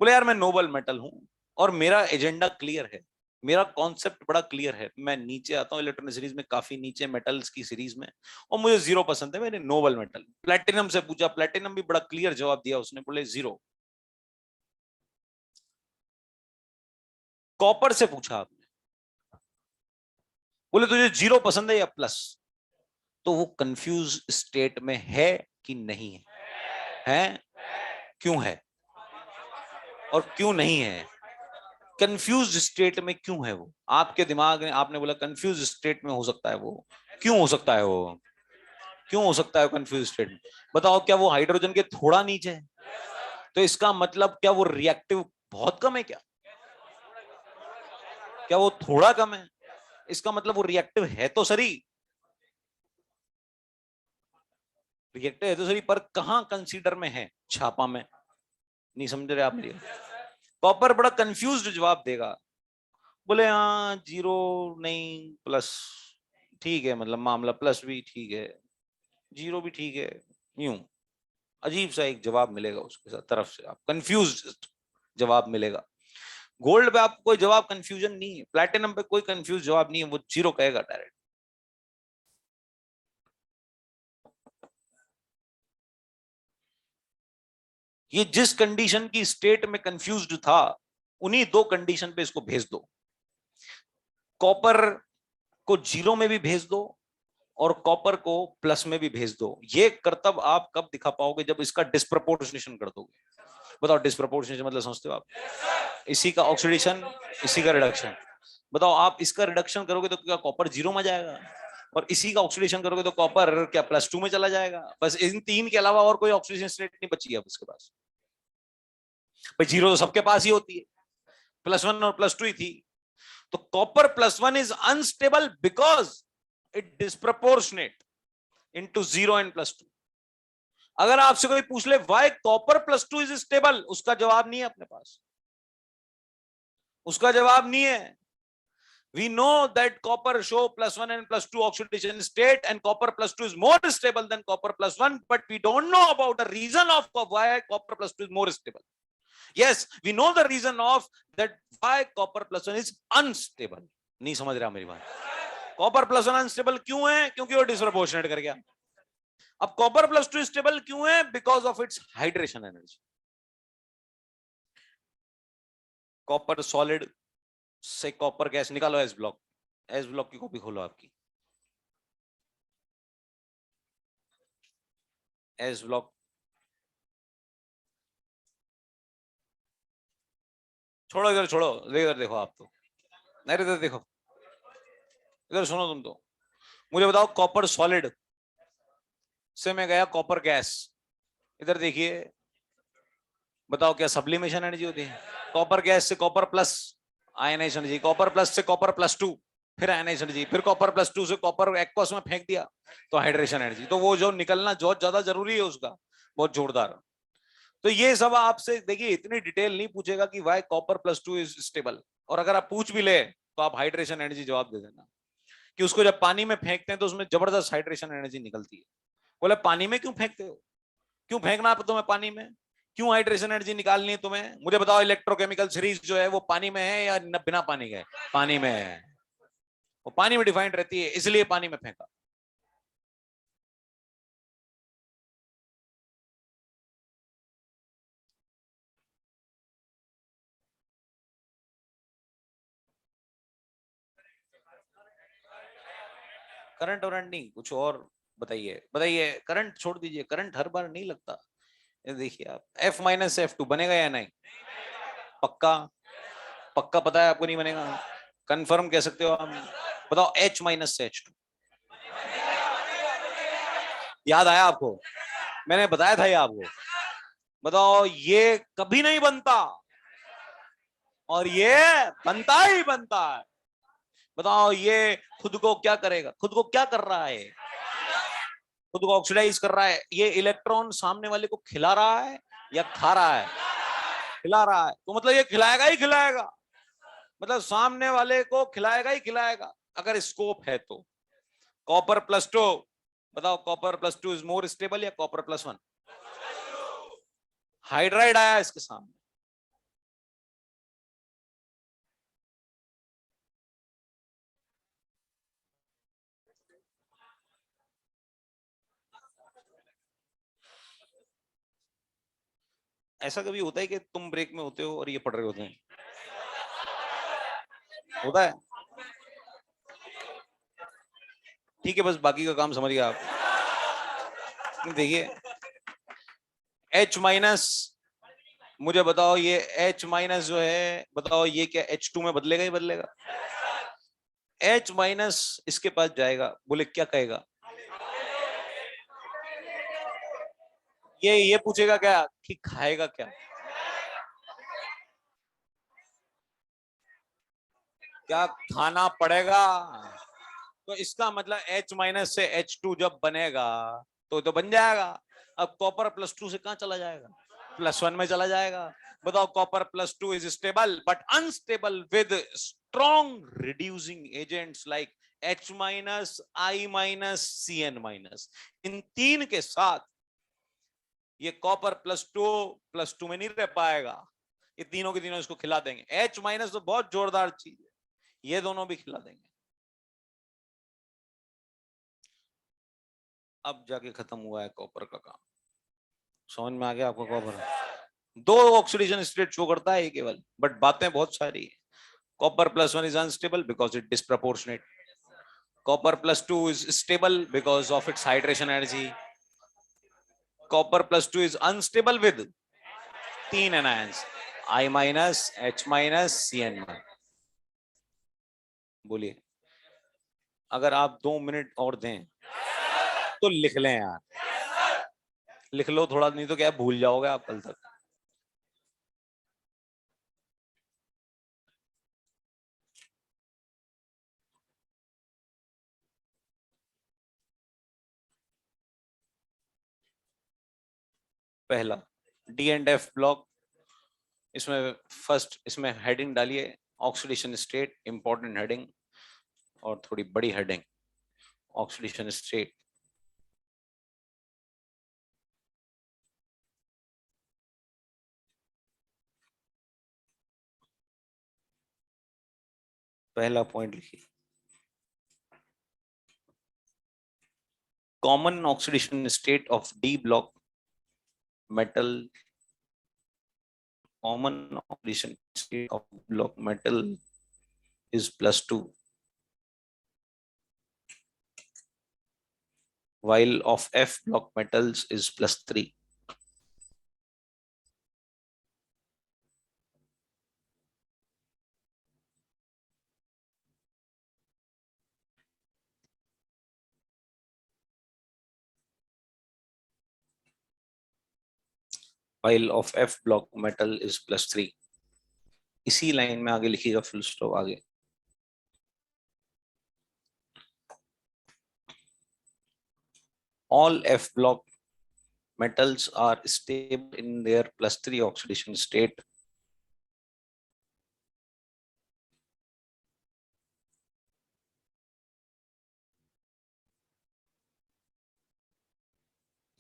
बोले यार मैं नोबल मेटल हूं और मेरा एजेंडा क्लियर है, मेरा कॉन्सेप्ट बड़ा क्लियर है, मैं नीचे आता हूँ इलेक्ट्रॉनिक सीरीज में, काफी नीचे मेटल्स की सीरीज में, और मुझे 0 पसंद है, मैंने नोबल मेटल। प्लेटिनम से पूछा, प्लेटिनम भी बड़ा क्लियर जवाब दिया उसने, बोले 0। कॉपर से पूछा आपने, बोले तुझे 0 पसंद है या प्लस, तो वो कंफ्यूज स्टेट में है कि नहीं है? है? क्यों है और क्यों नहीं है? कंफ्यूज स्टेट में क्यों है वो? आपके दिमाग में आपने बोला कंफ्यूज स्टेट में हो सकता है वो, क्यों हो सकता है वो? क्यों हो सकता है कंफ्यूज स्टेट में? बताओ, क्या वो हाइड्रोजन के थोड़ा नीचे है? तो इसका मतलब क्या वो रिएक्टिव बहुत कम है क्या? क्या वो थोड़ा कम है? इसका मतलब वो रिएक्टिव है तो सही, रिएक्टिव है तो सही, पर कहां कंसीडर में है? छापा में। नहीं समझ रहे आप मेरी? कॉपर बड़ा कंफ्यूज्ड जवाब देगा, बोले हाँ 0 नहीं प्लस ठीक है, मतलब मामला प्लस भी ठीक है, 0 भी ठीक है, यूं अजीब सा एक जवाब मिलेगा उसके साथ तरफ से, आप कंफ्यूज जवाब मिलेगा। गोल्ड पे आपको कोई जवाब कंफ्यूजन नहीं है, प्लैटिनम पे कोई कंफ्यूज जवाब नहीं है, वो 0 कहेगा डायरेक्ट। ये जिस कंडीशन की स्टेट में कंफ्यूज्ड था, उन्हीं 2 कंडीशन पे इसको भेज दो। कॉपर को 0 में भी भेज दो और कॉपर को प्लस में भी भेज दो। ये करतब आप कब दिखा पाओगे? जब इसका डिस्प्रपोर्शनेशन कर दोगे। बताओ, डिस्प्रपोर्शनेशन मतलब समझते हो आप? इसी का ऑक्सीडेशन, इसी का रिडक्शन। बताओ, आप इसका रिडक्शन करोगे तो क्या कॉपर 0 में जाएगा, और इसी का ऑक्सीडेशन करोगे तो कॉपर क्या +2 में चला जाएगा? बस इन 3 के अलावा और कोई ऑक्सीडेशन स्टेट नहीं बची अब उसके पास। भाई 0 तो सबके पास ही होती है, +1 और +2 ही थी। तो copper +1 is unstable because it disproportionate into 0 and +2। अगर आपसे कोई पूछ ले व्हाई कॉपर +2 इज स्टेबल, उसका जवाब नहीं है अपने पास, उसका जवाब नहीं है। We know that copper show +1 and +2 oxidation state, and copper +2 is more stable than copper +1, but we don't know about the reason of why copper +2 is more stable. Yes, we know the reason of that why copper +1 is unstable. नहीं समझ रहा मेरी बात? कॉपर +1 अनस्टेबल क्यों है? क्योंकि वो डिस्प्रपोर्शनेट कर गया। अब कॉपर +2 स्टेबल क्यों है? Because of its hydration energy. Copper solid से कॉपर गैस निकालो एस ब्लॉक, एस ब्लॉक की कॉपी खोलो आपकी, एस ब्लॉक। छोड़ो इधर, छोड़ो इधर देखो आप तो, नहीं इधर देखो, इधर सुनो तुम तो। मुझे बताओ कॉपर सॉलिड से मैं गया कॉपर गैस, इधर देखिए, बताओ क्या सब्लिमेशन एनर्जी होती है? कॉपर गैस से copper plus ionisation energy, copper plus से कॉपर प्लस टू, फिर आयनाइजेशन एनर्जी, फिर कॉपर प्लस टू से कॉपर एक्वस में फेंक दिया तो हाइड्रेशन एनर्जी। तो वो जो निकलना बहुत ज्यादा जरूरी है उसका, बहुत जोरदार। तो ये सब आपसे देखिए, इतनी डिटेल नहीं पूछेगा कि Y copper plus two is stable, और अगर आप पूछ भी ले तो आप हाइड्रेशन एनर्जी जवाब दे देना, कि उसको जब पानी में फेंकते हैं तो उसमें जबरदस्त हाइड्रेशन एनर्जी निकलती है। बोले पानी में क्यों फेंकते हो, क्यों फेंकना है तुम्हें पानी में, क्यों हाइड्रेशन एनर्जी निकालनी है तुम्हें? मुझे बताओ इलेक्ट्रोकेमिकल सीरीज जो है वो पानी में है या बिना पानी के? पानी में है, वो पानी में डिफाइंड रहती है, इसलिए पानी में फेंका। करंट वरंट नहीं, कुछ और बताइए, बताइए। करंट छोड़ दीजिए, करंट हर बार नहीं लगता। ये देखिए आप, F माइनस F2 बनेगा या नहीं? पक्का? पक्का पता है आपको नहीं बनेगा? कंफर्म कह सकते हो आप? बताओ H माइनस से H2, याद आया आपको? मैंने बताया था ये आपको। बताओ ये कभी नहीं बनता और ये बनता ही बनता है। बताओ ये खुद को क्या करेगा, खुद को क्या कर रहा है? खुद को ऑक्सीडाइज कर रहा है। ये इलेक्ट्रॉन सामने वाले को खिला रहा है या खा रहा है? खिला रहा है, तो मतलब ये खिलाएगा ही खिलाएगा, मतलब सामने वाले को खिलाएगा ही खिलाएगा अगर स्कोप है तो। कॉपर प्लस टू, बताओ copper plus two is more stable या कॉपर प्लस वन? हाइड्राइड आया इसके सामने। ऐसा कभी होता है कि तुम ब्रेक में होते हो और ये पढ़ रहे होते हैं? होता है? ठीक है, बस बाकी का काम समझिए आप। देखिए H माइनस, मुझे बताओ ये H माइनस जो है, बताओ ये क्या H2 में बदलेगा ही बदलेगा? H माइनस इसके पास जाएगा, बोले क्या कहेगा? ये पूछेगा क्या कि खाएगा क्या? क्या खाना पड़ेगा? तो इसका मतलब H माइनस से H2 जब बनेगा तो बन जाएगा। अब कॉपर प्लस टू से कहां चला जाएगा? प्लस वन में चला जाएगा। बताओ copper plus two is stable but unstable with strong reducing agents like H minus, I minus, CN minus. इन तीन के साथ ये कॉपर प्लस टू में नहीं रह पाएगा। ये तीनों के तीनों इसको खिला देंगे। H माइनस तो बहुत जोरदार चीज है, ये दोनों भी खिला देंगे। अब जाके खत्म हुआ है कॉपर का काम। समझ में आ गया आपको? कॉपर दो ऑक्सीडेशन स्टेट शो करता है केवल, बट बातें बहुत सारी है। Copper plus one is unstable because it disproportionate, copper plus two is stable because of its hydration energy, copper plus two is unstable with तीन anions, I minus, H minus, CN minus. बोलिए, अगर आप 2 मिनट और दें तो लिख लें यार, लिख लो थोड़ा, नहीं तो क्या भूल जाओगे आप कल तक। पहला D&F ब्लॉक, इसमें फर्स्ट इसमें हेडिंग डालिए ऑक्सीडेशन स्टेट, इंपॉर्टेंट हेडिंग और थोड़ी बड़ी हेडिंग, ऑक्सीडेशन स्टेट। पहला पॉइंट लिखिए, common oxidation state of D block metal, common oxidation state of block metal is +2. while of F block metals is +3. While of F block metal is +3. इसी लाइन में आगे लिखिएगा फुल स्टॉप आगे. All F block metals are stable in their +3 oxidation state.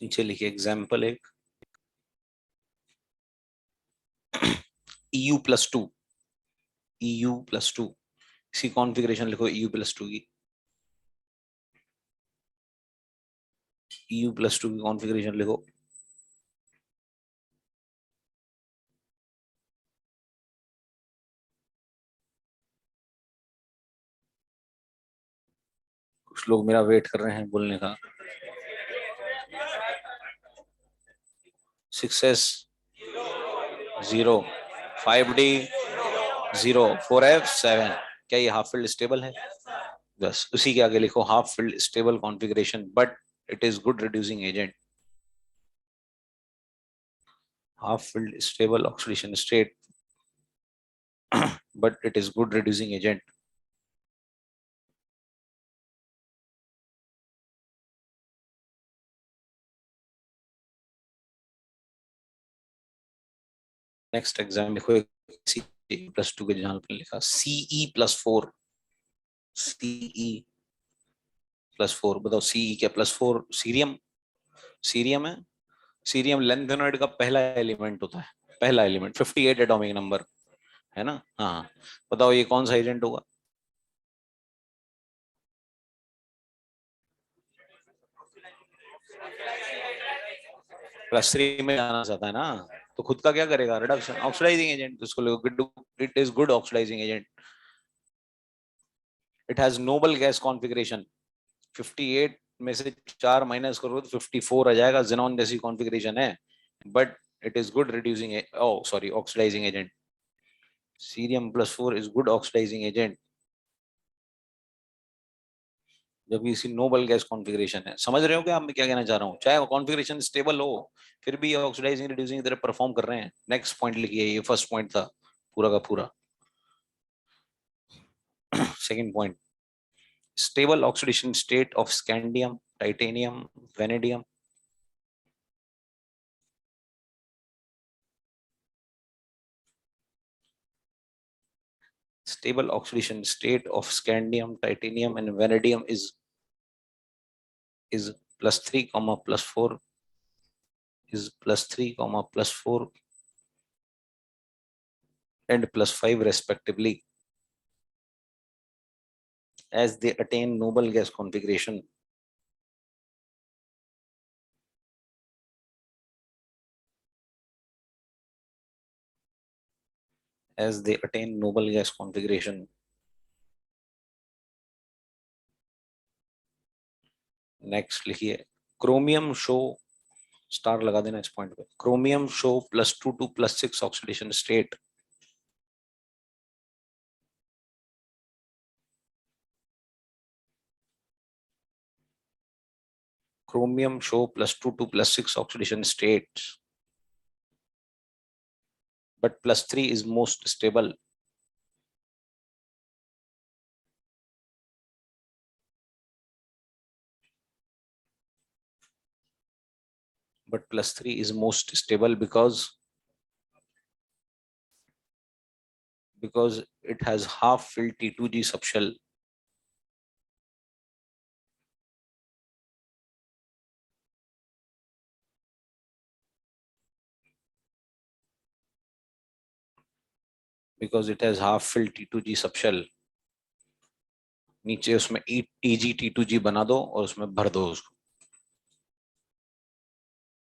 नीचे लिखिए एग्जाम्पल एक. EU+2, EU+2, इसी कॉन्फ़िगरेशन लिखो EU+2 की. EU+2 की कॉन्फ़िगरेशन लिखो. कुछ लोग मेरा वेट कर रहे हैं बोलने का. 6s 0, 5d 0, 4f 7. क्या ये हाफ फील्ड स्टेबल है? बस उसी के आगे लिखो half field stable configuration but it is good reducing agent. Half field stable oxidation state but it is good reducing agent. Next exam लिखो +2 के जहां पे लिखा Ce+4, Ce+4. बताओ Ce क्या +4? सीरियम, सीरियम है. सीरियम लेंथेनॉइड का पहला एलिमेंट होता है, पहला एलिमेंट 58 एटॉमिक नंबर है ना. हाँ बताओ ये कौन सा एजेंट होगा? +3 में जाना चाहता है ना, तो खुद का क्या करेगा? Reduction, oxidising agent. उसको लिखो it is good oxidising agent. It has noble gas configuration. 58 में से 4 माइनस करो तो 54 आ जाएगा. जेनॉन जैसी कॉन्फ़िगरेशन है but it is good reducing oxidising agent. Cerium+4 is good oxidising agent. जब इसी नोबल गैस कॉन्फ़िगरेशन है. समझ रहे हो क्या मैं क्या कहना चाह रहा हूँ? चाहे कॉन्फ़िगरेशन स्टेबल हो फिर भी ऑक्सीडाइजिंग रिड्यूसिंग की तरह परफॉर्म कर रहे हैं. नेक्स्ट पॉइंट लिखिए, ये फर्स्ट पॉइंट था पूरा का पूरा. Second point, stable oxidation state of scandium, titanium, vanadium. Stable oxidation state of scandium, titanium, and vanadium is +3, +4, is +3, +4, and +5 respectively, as they attain noble gas configuration. As they attain noble gas configuration. Next लिखिए क्रोमियम शो, स्टार लगा देना इस पॉइंट पे. Chromium show +2 to +6 oxidation state. Chromium show +2 to +6 oxidation states, but +3 is most stable. But +3 is most stable because it has half filled T2G subshell. Because it has half filled T2G subshell. नीचे उसमें EG T2G बना दो और उसमें भर दो उसको.